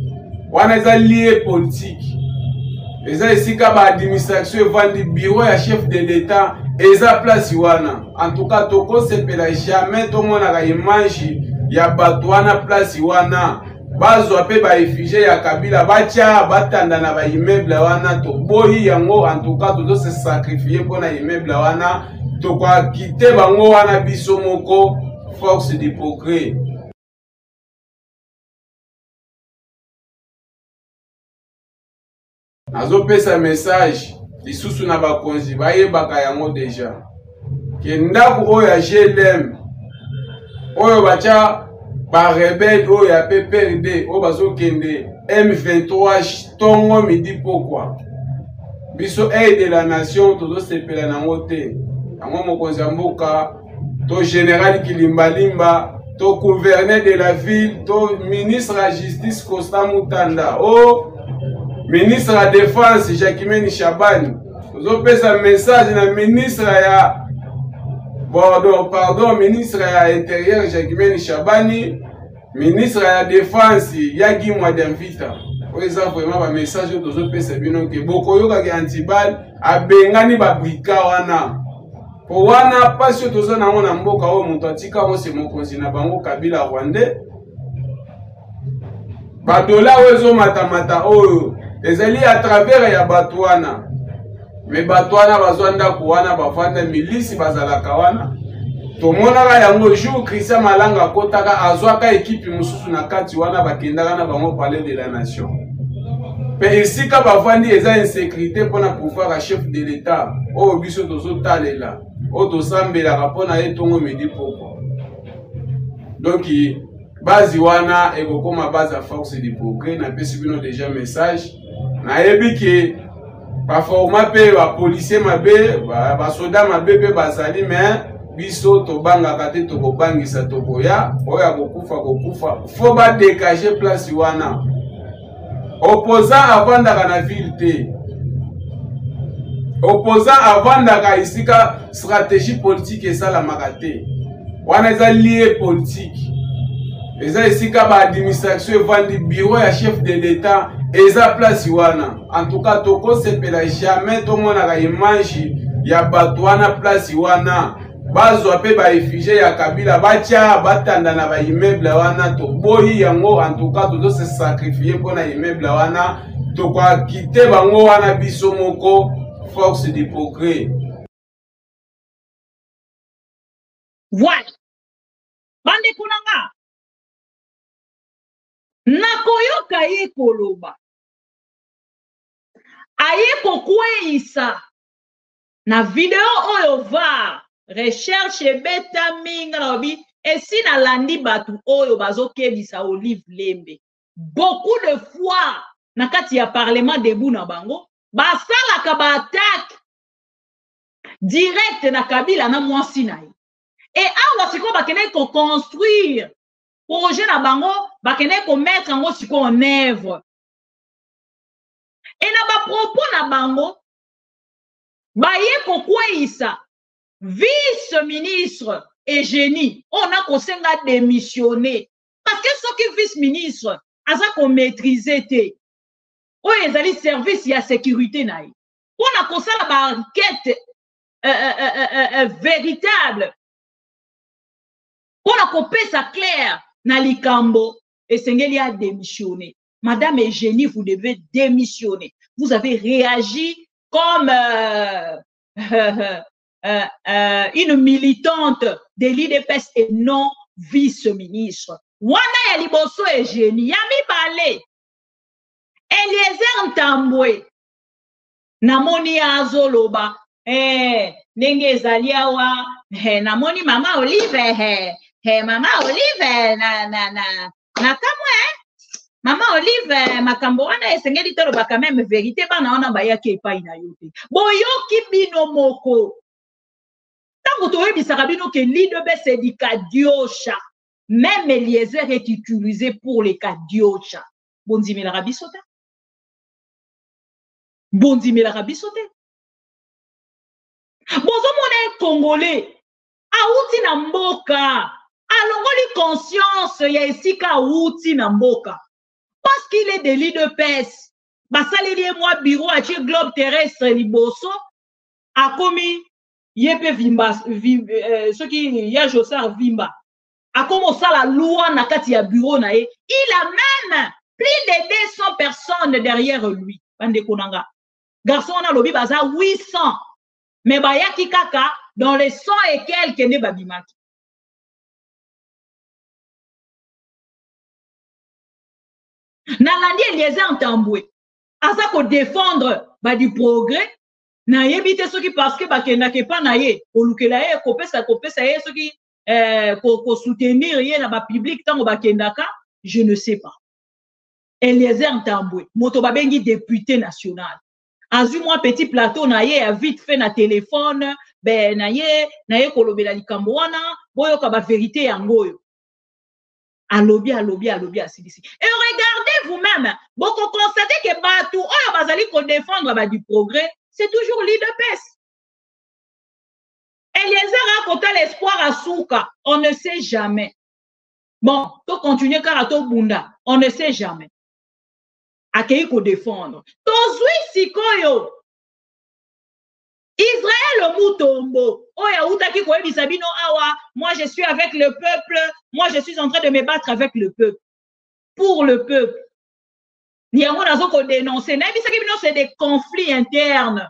wana eza lié politique eza isika ba administration evandi bureau ya chef de l'état eza place wana en tout cas toko sepela jamais to monaka image ya bato wana place wana bazwa pe ba effigie ya Kabila bacha batanda na ba immeuble wana to boyi yango en tout cas to se sacrifier pour na immeuble wana to kwa quitter bango wana biso moko force de progrès. Nazo pesa message lisusu na bakonzi bayebaka yango déjà ke ndako oyo ya GLM oyo bacha ba rebelle oyo ya PPRD oyo bazokende M23 tongo midi pokwa biso aide la nation tozo sepela nango te yango mokonzi ya mboka to général Kilimbalimba to gouverneur de la ville to ministre de la justice Constant Mutanda o ministre de la défense Jacquemaine Shabani tozo pesa message na ministre ya pardon, ministre ya intérieur Jacquemaine Shabani, ministre ya défense Yagi Mwadamvita. Oza vraiment ba message tozo pesa bino ke bokoyoka ke antibal abengani ba brika wana. Po wana pasio tozo na ngona mboka o mutu atika o se mokonzi na bango Kabila Rwandais. Ba dola wezo matamata oyo ezali à travers ya batwana. Me batwana bazwanda ko wana bafanda milisi bazalaka wana tomonaka yango jour Christian Malanga kotaka azwaka ekipe mususu na kati wana bakendaka na bango palais de la nation pe isika bafandi eza insécurité pona pouvoir chef de l'état o biso tozo talela o to sambela rapona etongo medi poko. Donc bazi wana ekokoma base à force de progrès na pesi bino déjà message na ebiki ba forma pe ba policier mabe ba soda mabe pe bazali mais biso to banga kate to kobangisa to koya oya kokufa faut ba dégager place wana opposant avandaka na ville te opposant avandaka isika stratégie politique esalamaka te wana eza lié politique eza isika ba administration evandi bureau ya chef de l'état eza place wana en tout cas toko sepela jamais to monaka image ya bato wana place wana bazwa pe ba effigie ya Kabila bacha batanda na ba immeuble wana to boyi yango en tout cas to se sacrifier pour na immeuble wana to kwa quitter bango wana biso moko force de progrès. Voilà bande kunanga nakoyoka ye koloba aye kokweisa na video oyo va recherche beta minga na obi esi na landi batu oyo bazokebisa Olive Lembe beaucoup de fois na kati ya parlement debout na bango basalaka ba attaque direct na Kabila na mwasi na ye Et awa siko bakene ko construire projet na bango bakene ko mettre ngo siko en œuvre. Et na ba propos na bango baye ko kwisa vice-ministre Eugénie on a kosenga démissionner parce que ce qui vice-ministre aza ko maîtriser te o ezali service ya sécurité na ye on a kosala ba enquête véritable on a kopesa clair na likambo esengeli a démissionner. Madame Eugénie, vous devez démissionner. Vous avez réagi comme une militante de l'IDPS et non vice-ministre. Wana ya liboso Eugénie, yami bale. Eliezer Ntambwe. Namoni azoloba. Nenge ezali awa. Namoni mama Olive. Mama Olive na kamwe. Mama Olive makambo wana esengeli tolo ba quand même vérité bana wana bayaki epai na yo te. Boyoki bino moko. Tango toyebisaka bino ke l'IDPS c'est du kadiocha. Même Eliezer est utilisé pour les kadiocha. Bondimela rabisote. Bondimela rabisote. Bozo mona congolais. Auti na mboka. Alongoli conscience ya esika auti na mboka. Parce qu'il est de l'IDPS. Basaleli moi bureau à globe terrestre liboso. A commis yepe vimba ce qui ya Josar vimba. A comme ça la loi na kati ya bureau na ye. Il a même plus de 200 personnes derrière lui. Bande konanga. Garçon na lobi baza 800. Mais bayaki kaka dans les 100 et quelques ne babimaki. Nalandi Eliezer Ntambwe. Asa ko défendre ba du progrès. Na yebite soki parce que bakenda ke pa na ye. Olukela ye kopesa ye soki ko soutenir ye na ba public tango bakendaka, je ne sais pas. Eliezer Ntambwe, moto babengi député national. Azu moi petit plateau na ye a vite fait na téléphone, ben na ye kolobela likambo wana, boyo ka ba vérité yangoyo. Alobi asidisi. Et regardez vous-même, beaucoup constatez que Batou, oh, bazali ko défendre ba du progrès, c'est toujours l'IDPS. Eliezer a côté l'espoir à Souka, on ne sait jamais. Bon, to continuer karato bunda, on ne sait jamais. Akei ko défendre. Tozui sikoyo. Israël Moutombo. Oya utaki ko ebisa bino awa, moi je suis avec le peuple, moi je suis en train de me battre avec le peuple. Pour le peuple. Niango nazo ko dénoncer. Na ebisa bino c'est des conflits internes.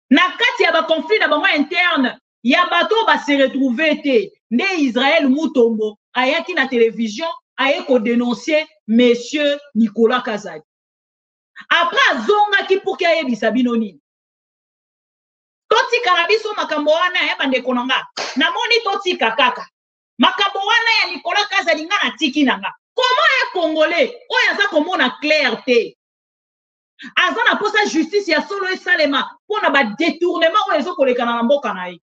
Na kati ya ba conflit na bango interne, ya bato ba se retrouver te. Ne Israël Moutombo ayaki na télévision aye ko dénoncer monsieur Nicolas Kazadi. Après zonga ki pour kia ebisa bino nini. Toti karabiso makambo wana ya bande konanga. Namoni toti kakaka. Makambo wana ya Nicolas Kazadi nga na tiki nanga. Comment est congolais? Oya za komona clarté. Azana posa justice ya solo et salema. Pona ba détournement oya zo koleka na mboka na ye.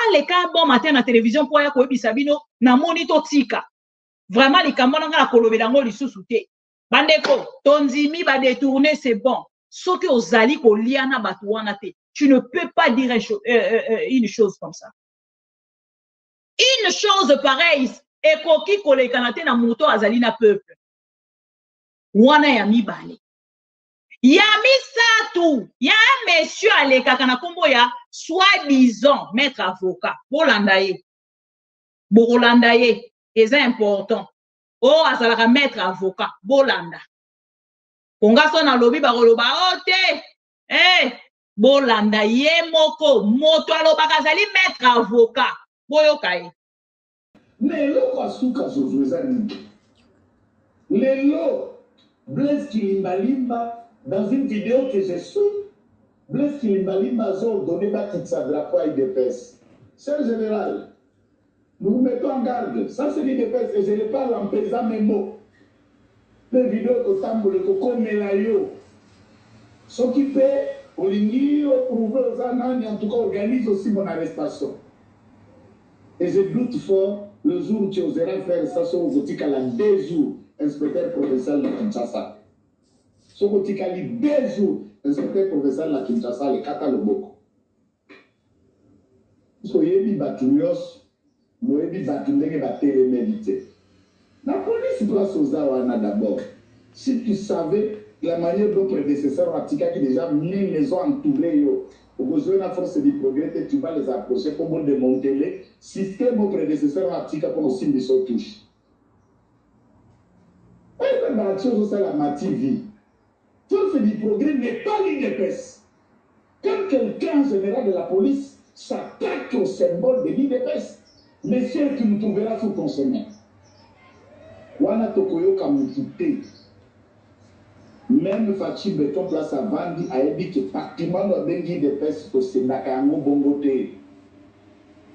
Aleka bon matin na télévision po ya ko ebisa bino namoni totika. Vraiment likambo nga na kolobela ngo lisusu te. Bandeko, tonzimi ba détourner c'est bon. Soki ozali ko liana batu wana te. Tu ne peux pas dire une chose comme ça. Une chose pareille, et koki kolekanate na moto azali na peuple. Wana ya mibale. Ya misatu, ya monsieur alekaka na kombo ya soi-disant maître avocat. Bolandaye. Bolandaye, c'est important. Oh, azalaka maître avocat. Bolanda. Konga sona lobi baroloba ote. Bolanda ye moko moto alobaka azali maître avocat boyoka ye mais loko asuka zozoza nini lelo Blaise Kilimbalimba dans une vidéo que je suis Blaise Kilimbalimba a donné sa drapeau à l'IDPS. Cher général, nous vous mettons en garde, ça c'est l'IDPS et je ne parle en pesant mes mots. Les vidéos que Tamboule Koko Melayo s'occuper Olingi, prouver aux Anani, en tout cas organise aussi mon arrestation. Et je doute fort le jour où tu oseras faire ça sur Zotikala 2 jours, inspecteur provincial de Kinshasa. Sur Zotikala 2 jours, inspecteur provincial de Kinshasa, le Kata Loboko. Soyebi Batunios, Moyebi Batundege Batelemérité. La police place aux Awana d'abord. Si tu savais la manière dont prédécesseur Atika qui déjà mis les ont entourés, au besoin de la force du progrès, tu vas les approcher pour démonter le système au prédécesseur Atika pour aussi les touches. Et la chose, c'est la matière. Force du progrès n'est pas l'IDPS. Quand quelqu'un en général de la police s'attaque au symbole de l'IDPS, monsieur, tu nous trouveras sous ton chemin. Wana tokoyo kamukite. Même Fachi Beton place à Vandi a dit que patrimoine de Bengi de Pes au Sénakayango Bongote.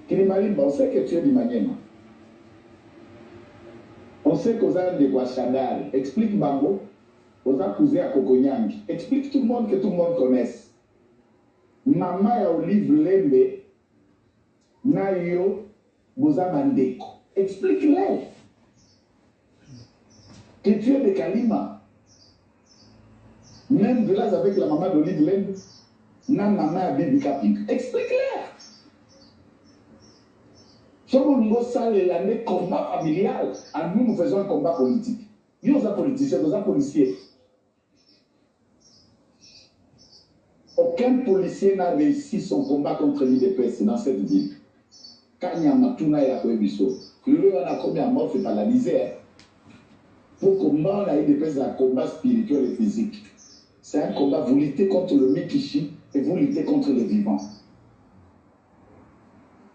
Kilimalimba, on sait que tu es du Maniema. On sait qu'aux âmes de Guachadal. Explique Bango, aux accusés à Kokonyang. Explique tout le monde que tout le monde connaisse. Maman ya Olive Lembe, Nayo, Boza Mandeko. Explique-les. Que tu es de Kalima. Même de là avec la maman d'Olive Lembe, na maman à Bibi Kapik. Explique-leur. Sommes-nous ça l'année combat familial. À nous, nous faisons un combat politique. Nous sommes politiciens, nous sommes policiers. Aucun policier n'a réussi son combat contre l'IDPS dans cette ville. Quand il y a Matuna et Akoebiso, le on a combien de morts fait par la misère. Pour combattre l'IDPS, c'est un combat spirituel et physique. C'est un combat, vous luttez contre le Mikishi et vous luttez contre les vivants.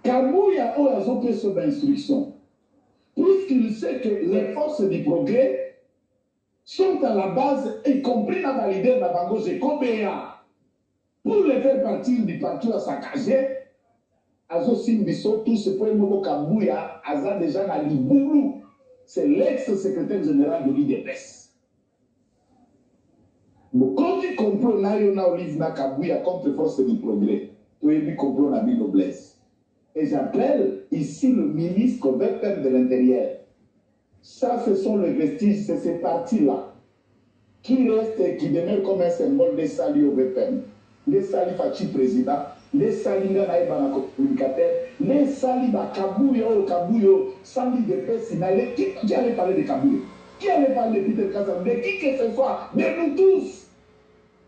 Kabouya a opéré sur l'instruction. Puisqu'il sait que les forces du progrès sont à la base, y compris la validée de la Bango Zekobea, pour les faire partir du parti à saccager, Azo Simbiso, tout ce point de Kabouya, Aza déjà na Liboulou, c'est l'ex-secrétaire général de l'IDPS. Quand tu comprends Nayona Olive Nakabouya contre force du progrès, tu as vu comprendre la vie noblesse. Et j'appelle ici le ministre VPM de l'Intérieur. Ça, ce sont les vestiges, c'est ces partis-là qui restent et qui demeurent comme un symbole des salis au VPM. Les salis Fachi président, les salis Nganaïba communicateur, les salis Kabouyo, Kabouyo, salis de Pessinale. Qui allait parler de Kabouyo? Qui allait parler de Peter Kazan? De qui que ce soit? De nous tous.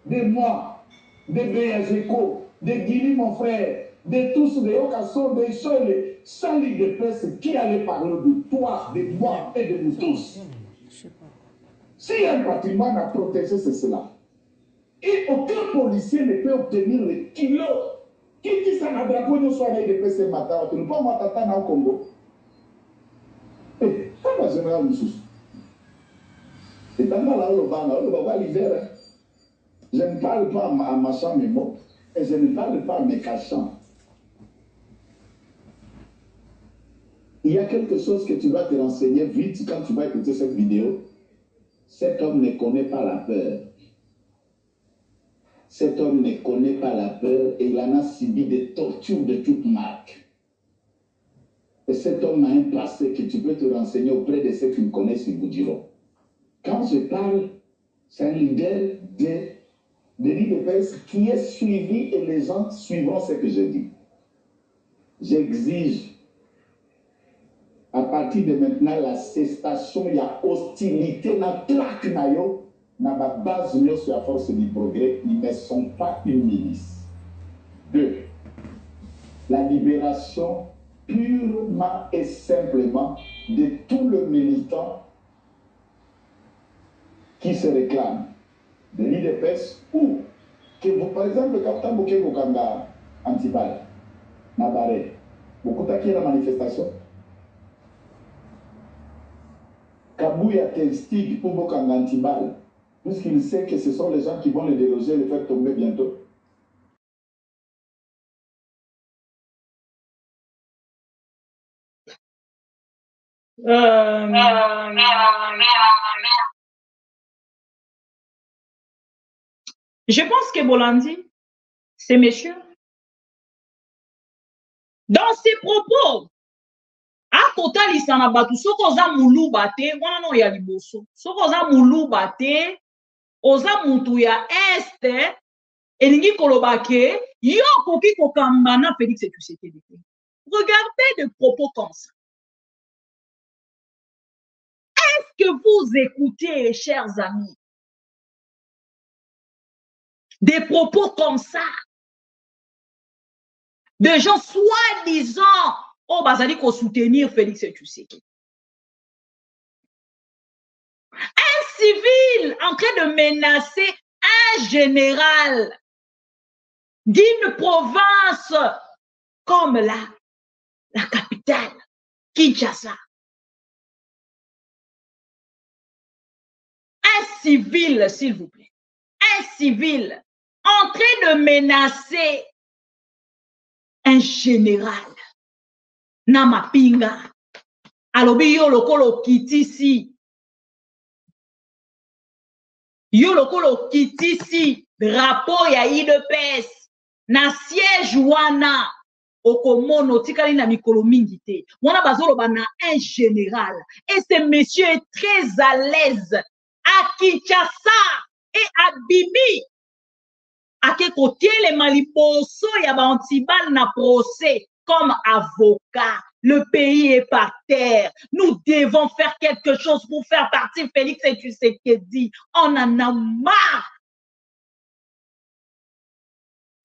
De moi, de Béazeko, de Guili, mon frère, de tous, de Okasso, de Chole, salis de presse, qui allait parler de toi, de moi et de nous tous? Si un patrimoine à protéger, c'est cela. Et aucun policier ne peut obtenir le kilo. Qui dit ça, n'a drapeau, nous soyons de presse ce matin, tu ne peux pas m'attendre au Congo. Eh, ça va, général Moussous. C'est pas mal, là, on va l'hiver. Je ne parle pas à machin mes mots, et je ne parle pas à mes cachants. Il y a quelque chose que tu vas te renseigner vite quand tu vas écouter cette vidéo. Cet homme ne connaît pas la peur. Cet homme ne connaît pas la peur et il en a subi des tortures de toute marque. Et cet homme a un passé que tu peux te renseigner auprès de ceux qui me connaissent, ils vous diront. Quand je parle, c'est un leader de l'IDPS qui est suivi et les gens suivront ce que je dis. J'exige à partir de maintenant la cessation, il y a hostilité, la plaque nayo, na ma base sur la force du progrès, ils ne sont pas une milice. 2. La libération purement et simplement de tout le militant qui se réclame de l'IDPS ou que vous, par exemple, quand vous avez Bokanga Antibal, Nabaré, beaucoup qui est la manifestation. Kabouya t'instigue pour Bokanga Antibal, puisqu'il sait que ce sont les gens qui vont le déloger et le faire tomber bientôt. Je pense que Bolandi, c'est monsieur. Dans ses propos, akotalisa na bato soki oza muluba te wana no ya liboso soki oza muluba te oza mutu ya este elingi koloba ke yo okoki kokamba na Félix Tshisekedi te. Regardez des propos comme ça. Est-ce que vous écoutez, chers amis, des propos comme ça de gens soi-disant oh bazali ko soutenir Félix Tshisekedi. Un civil en train de menacer un général d'une province comme la capitale, Kinshasa. Un civil, s'il vous plaît, un civil en train de menacer un général. Namapinga. Alobi yo lokolo kitisi. Yo lokolo kitisi. Drapeau ya IDPS. Na siège wana. Okomono tikali na mikolo mingi te. Wana bazolo bana un général. Et ce monsieur est très à l'aise à Kinshasa et à Bimi. Ake kotie le maliposo ya ba antibal na procès. Comme avocat, le pays est par terre. Nous devons faire quelque chose pour faire partir Félix Tshisekedi. On en a marre.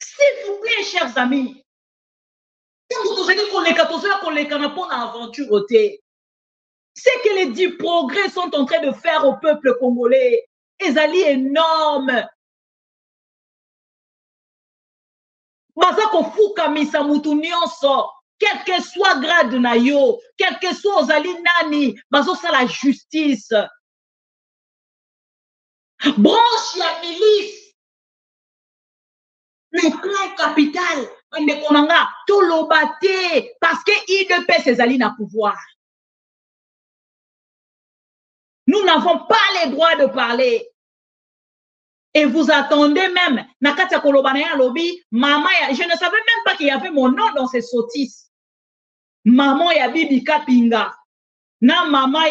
S'il vous plaît, chers amis. C'est que les 10 progrès sont en train de faire au peuple congolais. Ezali énorme. Baza kofuka misa mutu nyonso, quel que soit grade na yo, quel que soit ozali nani, bazo sa la justice. Branche ya milice. Le clan capital, ndekonanga, tolobate, parce que IDPS ezali na pouvoir. Nous n'avons pas les droits de parler. Et vous attendez même, Nakatia Kolobanaya Lobby, maman, je ne savais même pas qu'il y avait mon nom dans ces sottises. Maman ya Bibi Kapinga, na maman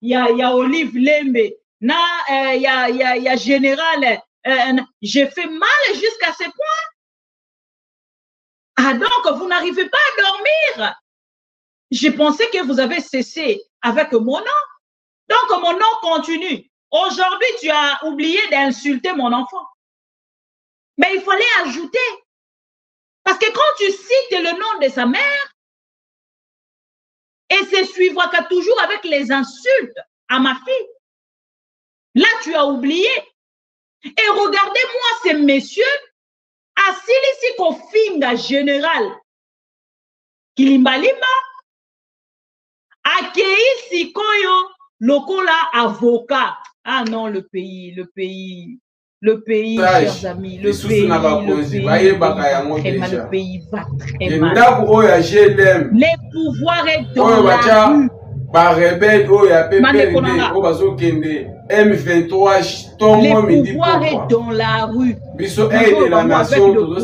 ya Olive Lembe, na ya Général, j'ai fait mal jusqu'à ce point. Ah donc, vous n'arrivez pas à dormir. Je pensais que vous avez cessé avec mon nom. Donc, mon nom continue. Aujourd'hui, tu as oublié d'insulter mon enfant. Mais il fallait ajouter. Parce que quand tu cites le nom de sa mère, et c'est suivra toujours avec les insultes à ma fille, là, tu as oublié. Et regardez-moi ces messieurs, Asilisi Kofinga général, Kilimbalima, Akei Sikoyo, Lokola avocat. Ah non, le pays, chers amis, le pays va très mal. Les pouvoirs est dans la rue. Par rebelle, M23, les pouvoirs est dans la rue. Biso aide la nation, le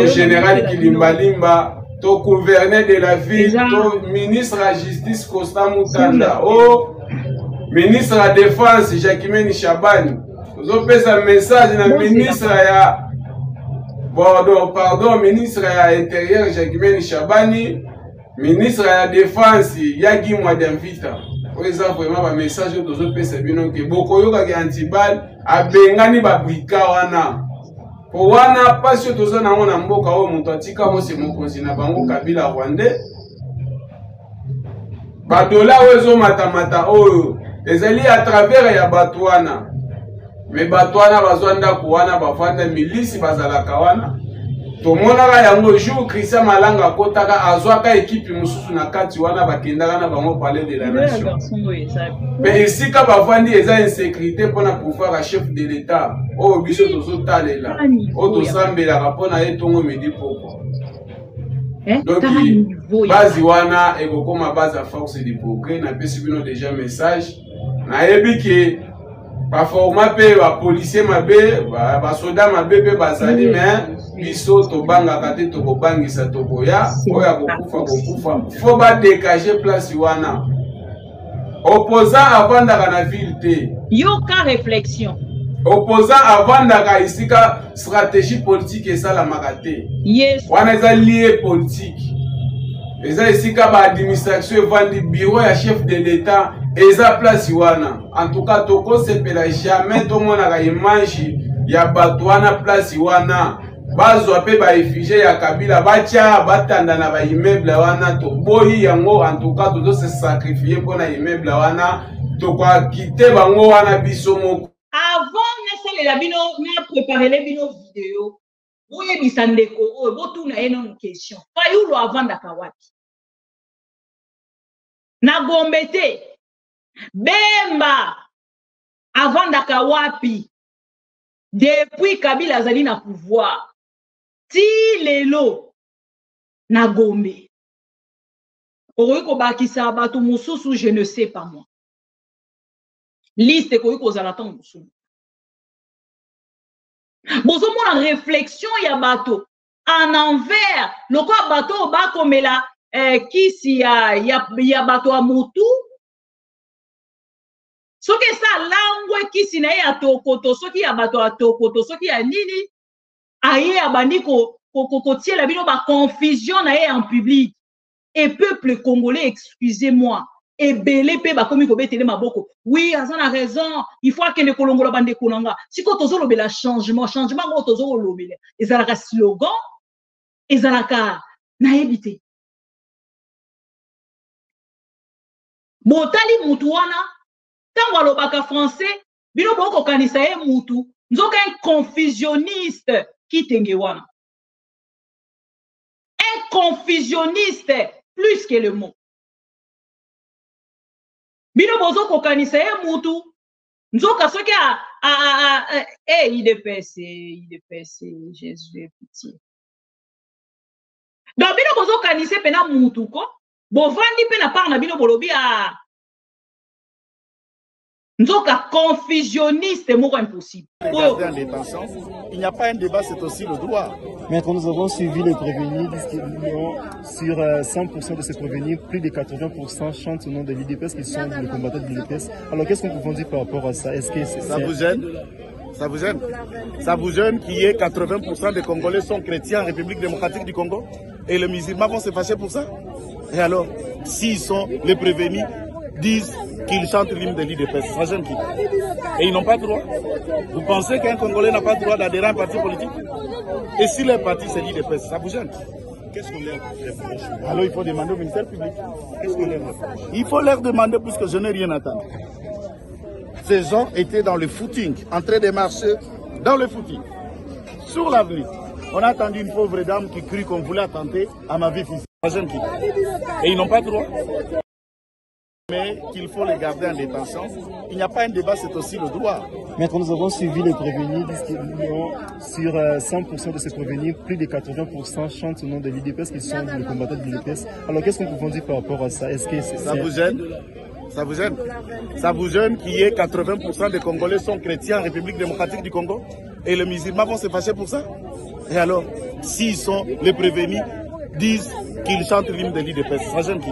général Kilimbalimba, ton gouverneur de la ville, ton ministre de la justice Costa Moutanda, oh, ministre de la défense Jacquemin Chabani, vous avez fait un message à ministre ya pardon, ministre de l'Intérieur Jacquemin Chabani, ministre de la défense Yagi Mwadamvita. Vous avez vraiment un message aux autres personnes que beaucoup de antibal a bengani babrika wana. Pour wana pas sur tout ça na on mboka o muntu atika mo se mokonzi na bango Kabila Rwandais. Badola wezo matamata oyo ezali à travers ya batwana. Mais batwana bazwanda kuwana bafanda milisi bazalaka wana. Tomonaka yango jour Christian Malanga kotaka azwaka équipe mususu na kati wana bakendaka na bango parler de la nation. Mais ici ka bafandi eza insécurité pona pouvoir à chef de l'état. Oh biso tozo talela. Oh to sambela kapona etongo medi poko. Donc base wana ekokoma base à force de progrès na pesi bino déjà message. Na yebi ba format pe ba policier mabe ba soda mabe pe bazali mais biso tobangaka te tokobangisa tokoya oyo akokufa faut badégager place wana. Opposant avandaka na ville te. Yoka réflexion. Opposant avandaka isika stratégie politique esalamaka te. Yes. Wana eza lié politique. Eza isika ba administration evandi bureau ya chef de l'État eza place wana. En tout cas toko sepela jamais tomonaka image ya bato wana place wana. Bazwa pe ba effigie ya Kabila batia batanda na ba immeuble wana to boyi yango. En tout cas tozo se sacrifier pour na immeuble wana to kwa quitter bango wana biso moko. Avant na bino na préparer les bino vidéo. Oye bisandeko o botu na eno question. Fayulo avandaka wapi? Na Gombe te. Bemba avandaka wapi? Depuis Kabila azali na pouvoir. Ti lelo na Gombe. Okoki bakisa bato mususu je ne sais pas moi. Liste koki kozala tan mususu. Bozo mona réflexion ya bato en envers loko bato ba komela kisi ya bato a mutu. Soki sa langwe kisi na ya tokoto soki ya bato a tokoto soki ya nini aye abandi ko tiela bino ba confusion na ye en public. Et peuple congolais, excusez-moi, et belé pe ba komi ko betele maboko. Oui, azan a raison, il faut que ne kolongola bande konanga. Si ko tozo lobela changement ko tozo lobela. Ezalaka slogan, ezalaka na ebité. Botali mutu wana, tango alobaka français, bino boko kanisa ye mutu, nzoka un confusionniste qui tenge wana. Un confusionniste plus que le mot. Bino bozo kokanisa ye mutu, nzoka soki IDPS, Jésus est pitié. Donc bino bozo kanise pena mutu ko, bovandi pena par na bino bolobi nzoka confusionniste moko impossible. Garder en détention, il n'y a pas un débat, c'est aussi le droit. Maître, nous avons suivi les prévenus, sur 100% de ces prévenus, plus de 80% chantent au nom de l'IDPS, qui sont les combattants de l'IDPS. Alors qu'est-ce qu'on peut dire par rapport à ça? Est-ce que ça vous gêne? Ça vous gêne? Ça vous gêne qu'il y ait 80% des Congolais sont chrétiens en République démocratique du Congo et les musulmans vont se fâcher pour ça? Et alors, s'ils sont les prévenus, disent qu'ils chantent l'hymne de l'IDPS, ça gêne qui? Et ils n'ont pas le droit. Vous pensez qu'un Congolais n'a pas le droit d'adhérer à un parti politique? Et si leur parti c'est l'IDPS, ça vous gêne? Qu'est-ce qu'on leur reproche? Alors il faut demander au ministère public. Qu'est-ce qu'on leur reproche? Il faut leur demander puisque je n'ai rien entendu. Ces gens étaient dans le footing, en train de marcher dans le footing. Sur l'avenue, on a entendu une pauvre dame qui crie qu'on voulait attenter à ma vie physique. Ça gêne qui? Et ils n'ont pas le droit. Mais qu'il faut les garder en détention. Il n'y a pas un débat, c'est aussi le droit. Maître, nous avons suivi les prévenus, sur 100% de ces prévenus, plus de 80% chantent au nom de l'IDPS, qui sont les combattants de l'IDPS. Alors qu'est-ce qu'on peut dire par rapport à ça? Est-ce que ça vous gêne? Ça vous gêne? Ça vous gêne qu'il y ait 80% des Congolais sont chrétiens en République démocratique du Congo et les musulmans vont se fâcher pour ça? Et alors, s'ils sont les prévenus, disent qu'ils chantent l'hymne de l'IDPS, ça gêne qui?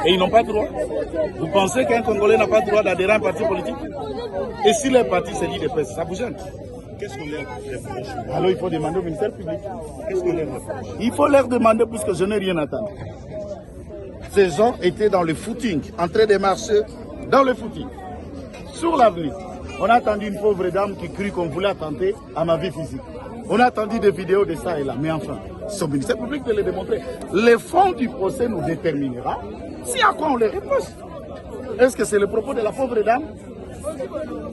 Et ils n'ont pas le droit. Vous pensez qu'un Congolais n'a pas le droit d'adhérer à un parti politique? Et si leur parti c'est l'IDPS, ça vous gêne? Qu'est-ce qu'on leur reproche? Alors il faut demander au ministère public. Qu'est-ce qu'on leur reproche? Il faut leur demander puisque je n'ai rien entendu. Ces gens étaient dans le footing, en train de marcher dans le footing. Sur l'avenue, on a entendu une pauvre dame qui crie qu'on voulait attenter à ma vie physique. On a entendu des vidéos de ça et là, mais enfin, c'est au ministère public de le démontrer. Le fond du procès nous déterminera si à quoi on les reproche. Est-ce que c'est le propos de la pauvre dame,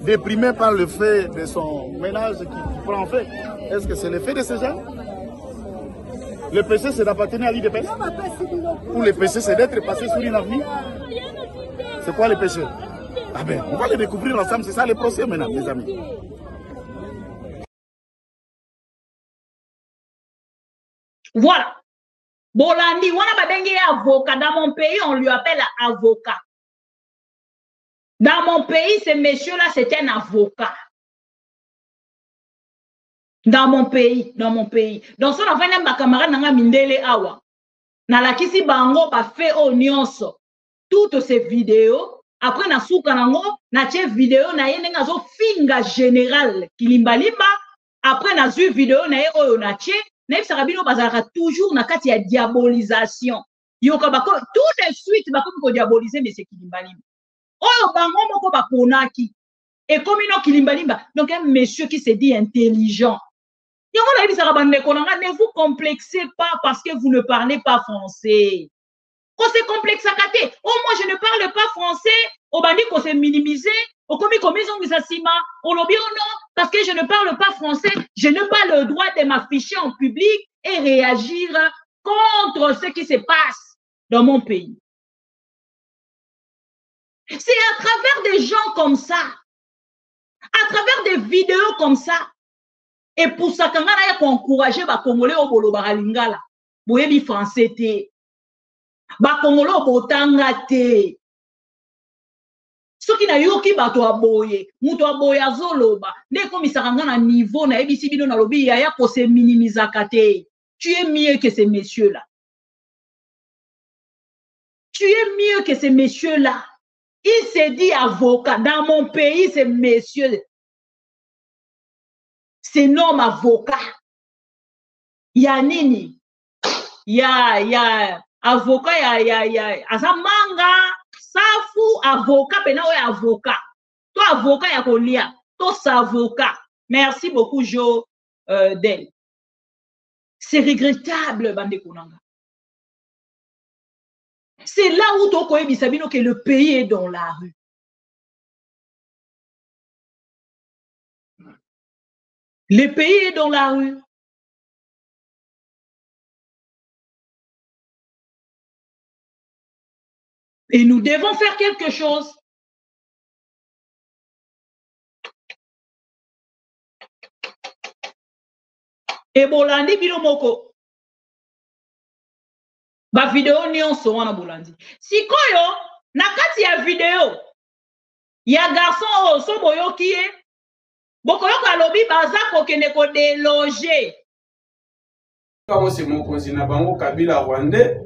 déprimée par le fait de son ménage qui prend en fait? Est-ce que c'est le fait de ces gens? Le péché c'est d'appartenir à l'IDPS? Ou le péché c'est d'être passé sur une avenue? C'est quoi le péché? Ah ben, on va le découvrir ensemble, c'est ça le procès maintenant, mes amis. Voilà. Bolandi, on a un avocat. Dans mon pays, on lui appelle avocat. Dans mon pays, ce monsieur-là, c'est un avocat. Dans mon pays. Donc, ça, on va ma camarade nanga mindele awa. Na la kisi bango ba fait au nyonso. Toutes ces vidéos. Après, na souka nango, na tche vidéo na ye nenga zo finga général kilimbalimba. Après, na zu vidéo na ye oyo na tche. Na yebisaka bino bazalaka toujours na kati ya diabolisation. Yoka bako, tout de suite bako ko diaboliser mais c'est kilimbalimba. Oyo bango moko baponaki. Et comme ino kilimbalimba. Donc, un monsieur qui se dit intelligent. Ne vous complexez pas parce que vous ne parlez pas français. Quand c'est complexe à côté, oh moi je ne parle pas français, au bandi qu'on s'est minimisé, au commis comme ils ont mis ça cima, au lobby non, parce que je ne parle pas français, je n'ai pas le droit de m'afficher en public et réagir contre ce qui se passe dans mon pays. C'est à travers des gens comme ça, à travers des vidéos comme ça. Et pour ça, quand on a encouragé les Congolais au bolo baralingala, boyebi français te, ba Congolais au botanga te. Ce qui n'a eu qui bato aboye, muto aboye azoloba, ne comme ça na niveau na ebisi bino na lobi ya ko se minimiser kate. Tu es mieux que ces messieurs-là. Tu es mieux que ces messieurs-là. Il s'est dit avocat. Dans mon pays, ces messieurs. C'est nom avocat. Ya nini? Ya avocat, ya azamanga, safu, avocat, pena ouais avocat. Toi avocat ya kolia, toi avocat. Merci beaucoup Jo Del. C'est regrettable bande konanga. C'est là où tu koyebi sabino que le pays est dans la rue. Le pays est dans la rue. Et nous devons faire quelque chose. Et bolandi bino moko. Ba vidéo nyonso wana bolandi. Sikoyo na kati ya vidéo ya garçon so boyoki ye. Bokoyoka lobi baza kokende ko déloger. Comme c'est mon cousin na bango Kabila Rwandais.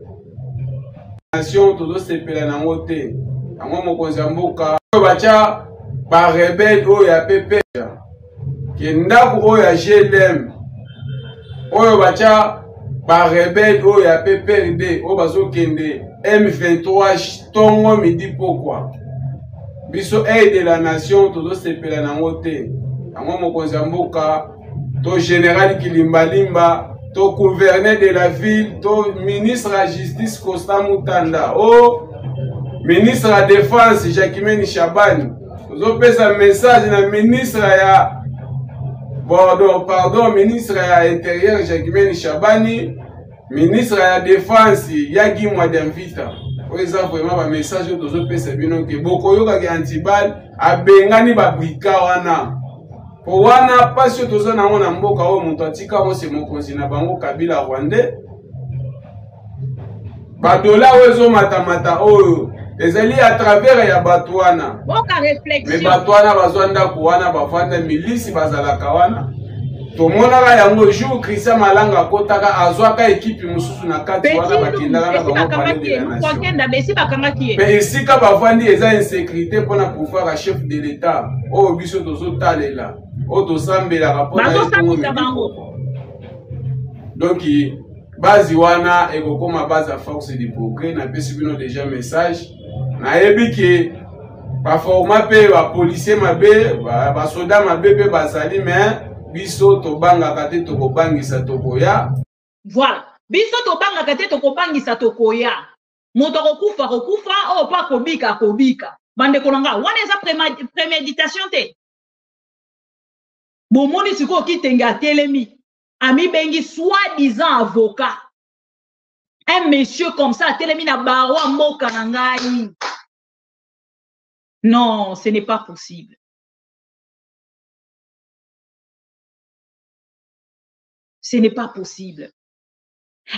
Nation todo sepela na ngote. Yango mo cousin mboka bacha ba rebelle o ya PP. Ke ndako o ya GLM. Oyo bacha ba rebelle o ya PPRD o bazo kende M23 tongo midi pourquoi. Biso aide la nation todo sepela na ngote. Yango mokonzi ya mboka to général Kilimbalimba to gouverneur de la ville to ministre de la justice Constant Mutanda o ministre de la défense Jacquemaine Chabani ozo pesa message na ministre ya pardon ministre ya intérieur Jacquemaine Chabani ministre de la défense Yagi Mwadamvita o eza vraiment ba message ozo pesa bino ke bokoyoka ke antibal abengani ba brika wana. Pour wana passion tozo na ngona mboka o muto atika mo se mokonzi na bango Kabila Rwandais ba dola wezo matamata oyo ezali à travers ya batwana boka réflexion mais batwana bazwanda ko wana bafanda milisi bazalaka wana to monaka yango jour Christian Malanga kotaka azwaka équipe mususu na kati wana bakendaka na bango pale de la nation mais ici ka bafandi eza insécurité pona pouvoir à chef de l'état o biso tozo talela Auto sambela rapport donc base wana ekokoma base à force du progrès na pesi bino déjà message na ebiki ba forma pe ba policier mabe ba soda mabe pe bazali mais biso to banga kate to kobangisa tokoya voilà biso to banga kate to kobangisa tokoya moto kokufa o pa kobika bande kolanga wana eza préméditation te. Bon, moni siko ki tenga telemi, ami bengi soi-disant avocat. Un monsieur comme ça, telemi na barwa moka nangai. Non, ce n'est pas possible. Ce n'est pas possible.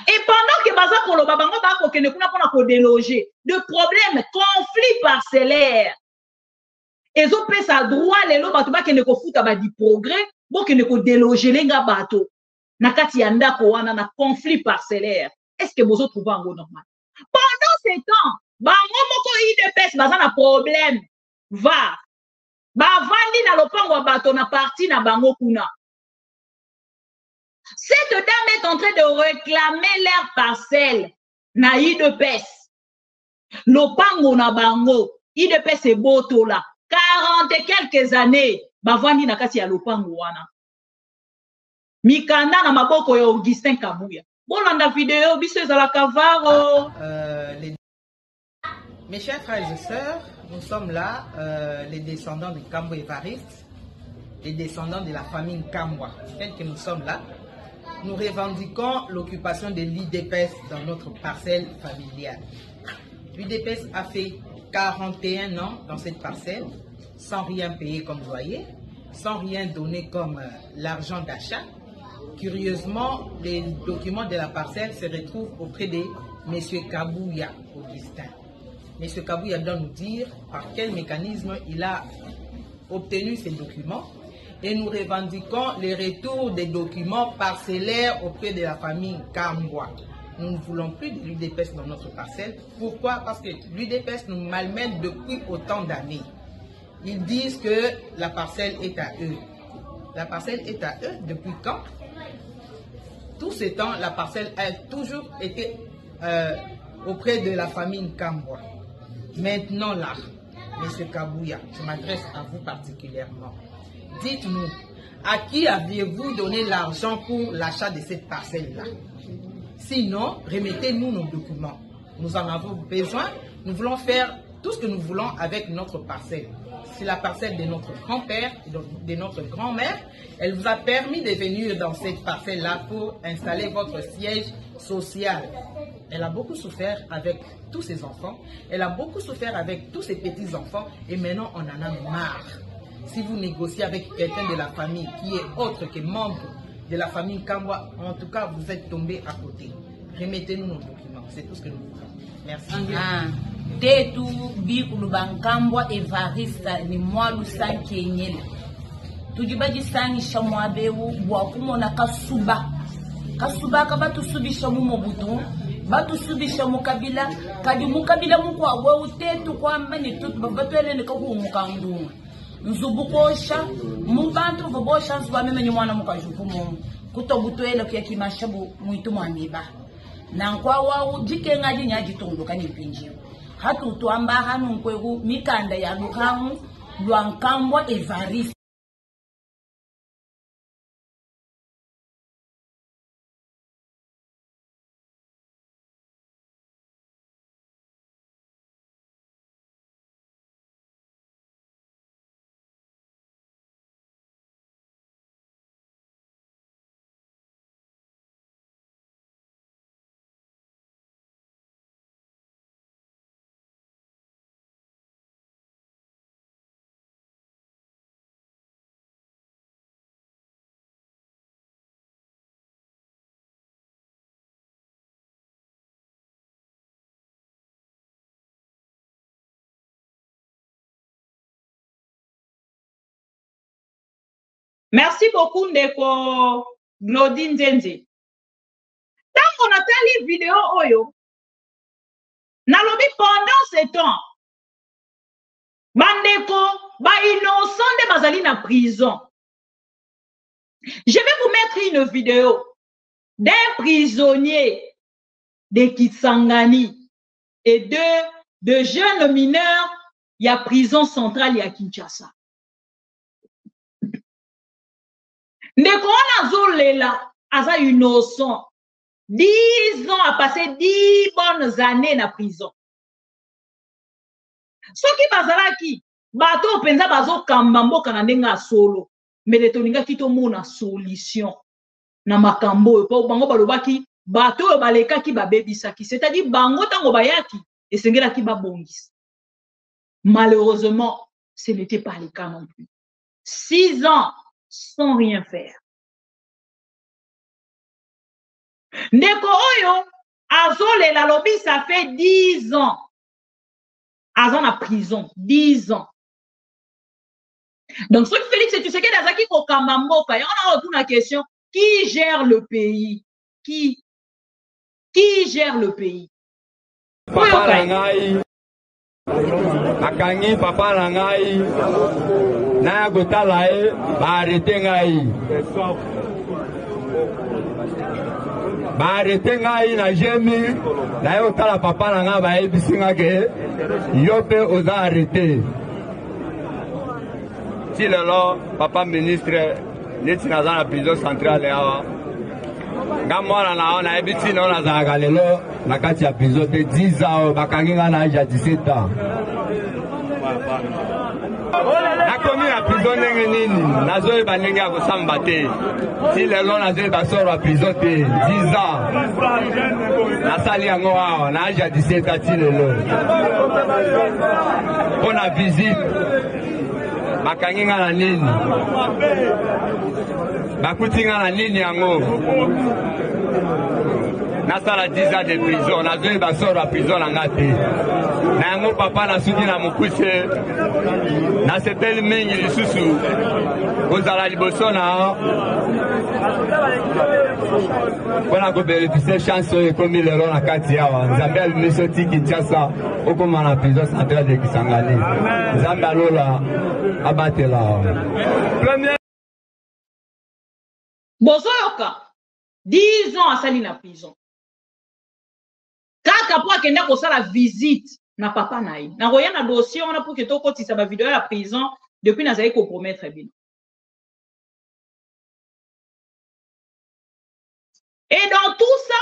Et pendant que baza koloba bango ba ko kene kuna pona ko déloger, de problème, conflit parcellaire. Et zo pesa droit lelo batu ba kene ko futa ba di progrès bokende ko déloger lenga bato na kati ya ndako wana na conflit parcellaire. Est-ce que bozo trouver ngo normal? Pendant ce temps, bango moko IDPS baza na problème. Va. Ba vandi na lopango bato na parti na bango kuna. Cette dame est en train de réclamer leur parcelle na IDPS. Lopango na bango, IDPS e boto la. 40 et quelques années, bavandi na kati ya lopango wana. Mikanda na maboko ya Augustin Kabuya. Bolanda vidéo, biso ezala kavaro. Mes chers frères et sœurs, nous sommes là, les descendants de Kambo Évariste, les descendants de la famille Kambwa. Tel que nous sommes là, nous revendiquons l'occupation de l'IDPS dans notre parcelle familiale. L'IDPS a fait 41 ans dans cette parcelle, sans rien payer comme loyer, sans rien donner comme l'argent d'achat. Curieusement, les documents de la parcelle se retrouvent auprès de M. Kabuya Augustin. M. Kabuya doit nous dire par quel mécanisme il a obtenu ces documents et nous revendiquons le retour des documents parcellaires auprès de la famille Kambwa. Nous ne voulons plus de l'UDPS dans notre parcelle. Pourquoi? Parce que l'UDPS nous malmène depuis autant d'années. Ils disent que la parcelle est à eux. La parcelle est à eux depuis quand? Tout ce temps, la parcelle a toujours été auprès de la famille Kambwa. Maintenant là, M. Kabuya, je m'adresse à vous particulièrement. Dites-nous, à qui aviez-vous donné l'argent pour l'achat de cette parcelle-là? Sinon, remettez-nous nos documents. Nous en avons besoin. Nous voulons faire tout ce que nous voulons avec notre parcelle. C'est la parcelle de notre grand-père et de notre grand-mère. Elle vous a permis de venir dans cette parcelle-là pour installer votre siège social. Elle a beaucoup souffert avec tous ses enfants. Elle a beaucoup souffert avec tous ses petits-enfants. Et maintenant, on en a marre. Si vous négociez avec quelqu'un de la famille qui est autre que membre de la famille Kambwa, en tout cas, vous êtes tombé à côté. Remettez-nous nos documents. C'est tout ce que nous voulons. Merci. Tetu bi ulubankambwa Evarista ni mwalu sanki enyele. Tujibaji sangi shamwa bewu bwakumona kasuba. Kasuba kabatu subisha mumobutu. Batu subisha mukabila. Kadi mukabila mukwa wewu tetu kwa mbani tutu babatu elene kaku mukandunga. Nzubukosha mubantu vobosha nsuba meme nyumwana mukajupu mungu. Kutobutu ele kia kimashabu muitu mwamiba. Na kwa wau jike ngaji nyaji tondoka ni mpinjiwa. Hatu tuamba hanu mkwegu mikanda ya lukamu Luankambwa Evariste. Merci beaucoup, Ndeko Glodine Zenzi. Tant qu'on a tali vidéo oyo, nalobi pendant ce temps, bandeko, ba innocent de bazali na prison. Je vais vous mettre une vidéo d'un prisonnier de Kisangani et de jeunes mineurs, il y a prison centrale, il y a Kinshasa. Ndeko wana zolela aza innocent. 10 ans a passé 10 bonnes années na prison. Soki bazalaki bato penza bazo kamba mboka na ndenga solo. Mais tolinga kito mona solution na makambo po bango balobaki bato baleka ki babebisaki. C'est-à-dire bango tango bayaki esengela ki babongisa. Malheureusement, ce n'était pas le cas non plus. 6 ans sans rien faire. Ndeko oyo azole la lobby, ça fait 10 ans. Azan a prison, 10 ans. Donc, ce que Félix Tshisekedi Azaki Kokamamboka, on a retourné la question, qui gère le pays? Qui gère le pays? Papa Langai, Akangi, Papa Langai, Naya Gotalae, Barete Ngai. Barete Ngai na Jemi, Naya Otala Papa Langai, Bae Bisingake, Yope Oza arrêté. Si le long, Papa ministre, Neti Naza la prison centrale, Gamora na ona ebiti na ona za lelo na kati ya prison te 10 ans bakangi nga na âge ya 17 ans. Nakomi na prison ndenge nini nazoyeba ndenge ya kosamba te si lelo nazoyeba soro ya prison te 10 ans nasali yango awa na âge ya 17 ans ti lelo mpo na visite bakangi nga na nini bakuti nga na nini yango nasala 10 ans de prison nazoyeba soro ya prison na nga te na yango papa nasuki na mokuse nasepeli mingi lisusu kozala liboso na mpona kobénéficie chance oyo ekomi lelo na kati awa nzambe alumisi ti kinshasa okoma na prison centrale de Kisangani nzambe alola abatela awa bozoyoka 10 ans asali na prison kaka po akenda kosala visite na papa na ye nakoya na dossier wana po ke tokotisa bavideo ya prison depuis nazali kopromettre bino. Et dans tout ça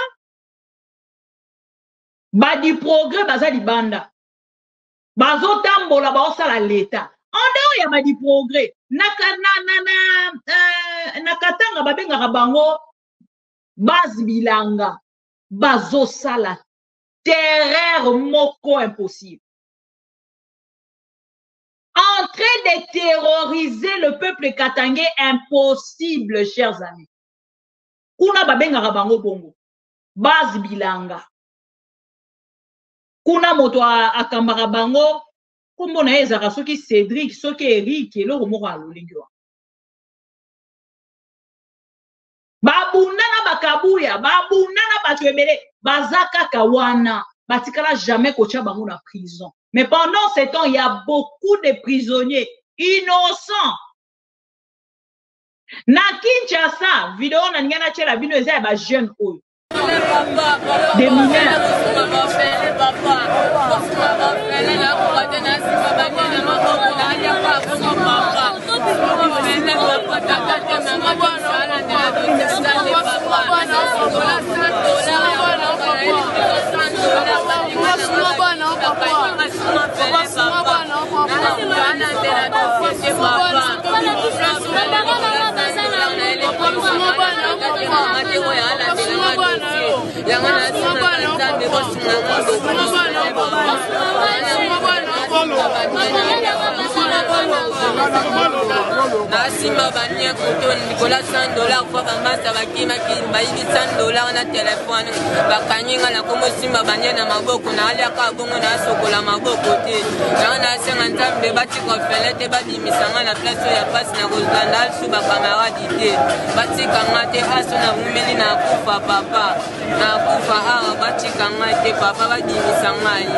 badi progrès baza libanda bazotambola baosala leta en dehors ya badi progrès na katanga babengaka bango base bilanga bazosala terreur moko impossible en train de terroriser le peuple katangais impossible chers amis kuna babengaka bango bongo base bilanga kuna moto akambaka bango kombo na ye ezaka soki Cédric soki Eric eloko moko alolingi wa babunda na bakabuya babunda na bato ebele baza kaka wana batikala jamais kotia bango na prison mais pendant ce temps il y a beaucoup de prisonniers innocents na Kinshasa vidéo na ninga na tiela bino eza ya ba jeune oyo des mineurs Nasima bania kuton Nicolas $100 kwa bamasa bakimaki bayibi $100 na telefone bakanyinga na komosima bania na maboko na ali akabongo na sokola maboko te na senga nzambe bati kofelete badimisanga na place ya passe na Rolandal su bakamaradi te batikanga te aso na umeli na kufa papa na kufa awa batikanga te papa badimisanga yi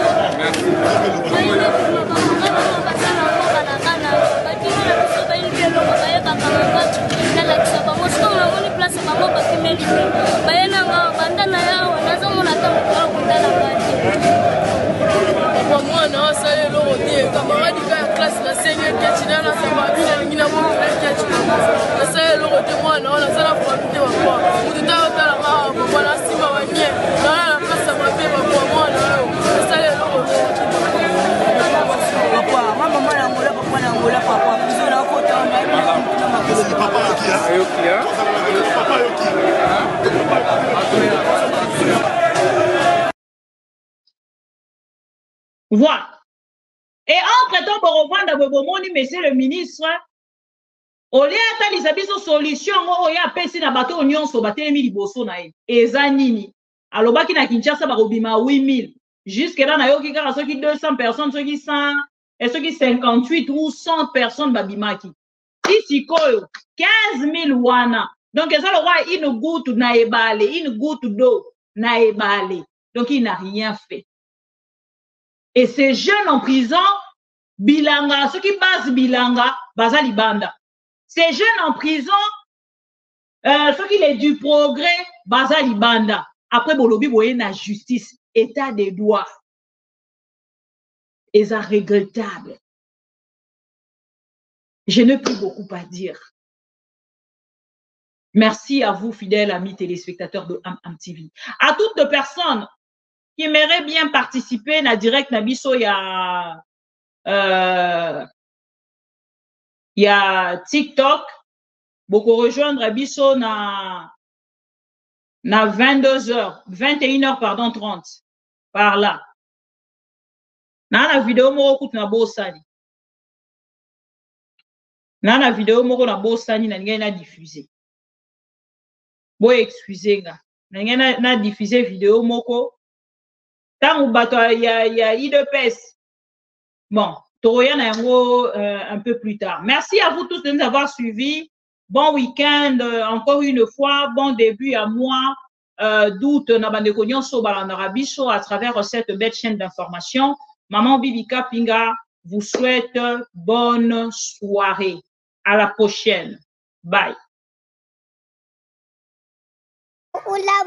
Voilà. Et entre-temps, pour reprendre Bobomoni, monsieur le ministre, au lieu de faire solution, on y a pensé na bateau union sur bateau mili bosso na ezanini. Alors baki na Kinshasa ba robima 8000. Jusque là na yoki kaka soki 200 personnes, soki 100 et soki 58 ou 100 personnes babimaki. Ici, 15 000 wana. Donc, ça, le roi, il ne goûte na ebale, il ne goûte d'eau na ebale. Donc, il n'a rien fait. Et ces jeunes en prison, bilanga, ceux qui passent bilanga, bazali banda. Ces jeunes en prison, ceux qui les du progrès, bazali banda. Après, bolobi boye na justice, état des droits. Et c'est regrettable. Je n'ai plus beaucoup à dire. Merci à vous, fidèles amis téléspectateurs de AmTV. À toutes les personnes qui aimeraient bien participer na direct na biso ya TikTok, beaucoup rejoindre biso na 21h pardon 30 par là. Na vidéo moko kut na bosani. Na vidéo moko na bosani na ngai na diffuser. Bo excusez nga. Na diffuser vidéo moko. Tant bato ya IDPS. Bon, toroya na yango un peu plus tard. Merci à vous tous de nous avoir suivis. Bon week-end encore une fois, bon début à mois d'août na bandeko nyonso balandaka biso à travers cette belle chaîne d'information. Maman Bibika Pinga vous souhaite bonne soirée. À la prochaine. Bye. Voilà.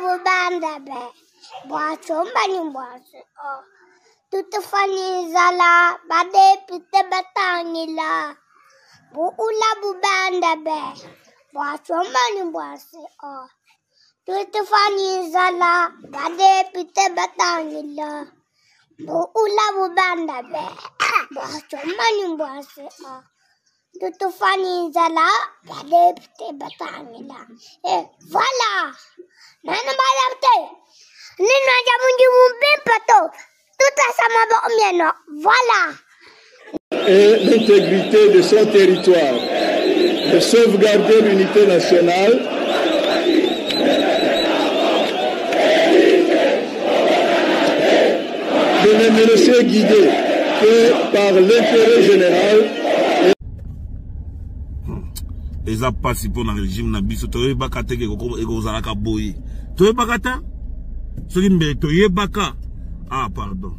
Et l'intégrité de son territoire, de sauvegarder l'unité nationale, de ne me laisser guider que par l'intérêt général. Les a participé dans le régime na biso to yebaka te ke ko ekozalaka boye to yebaka ta soki mbe to yebaka ah pardon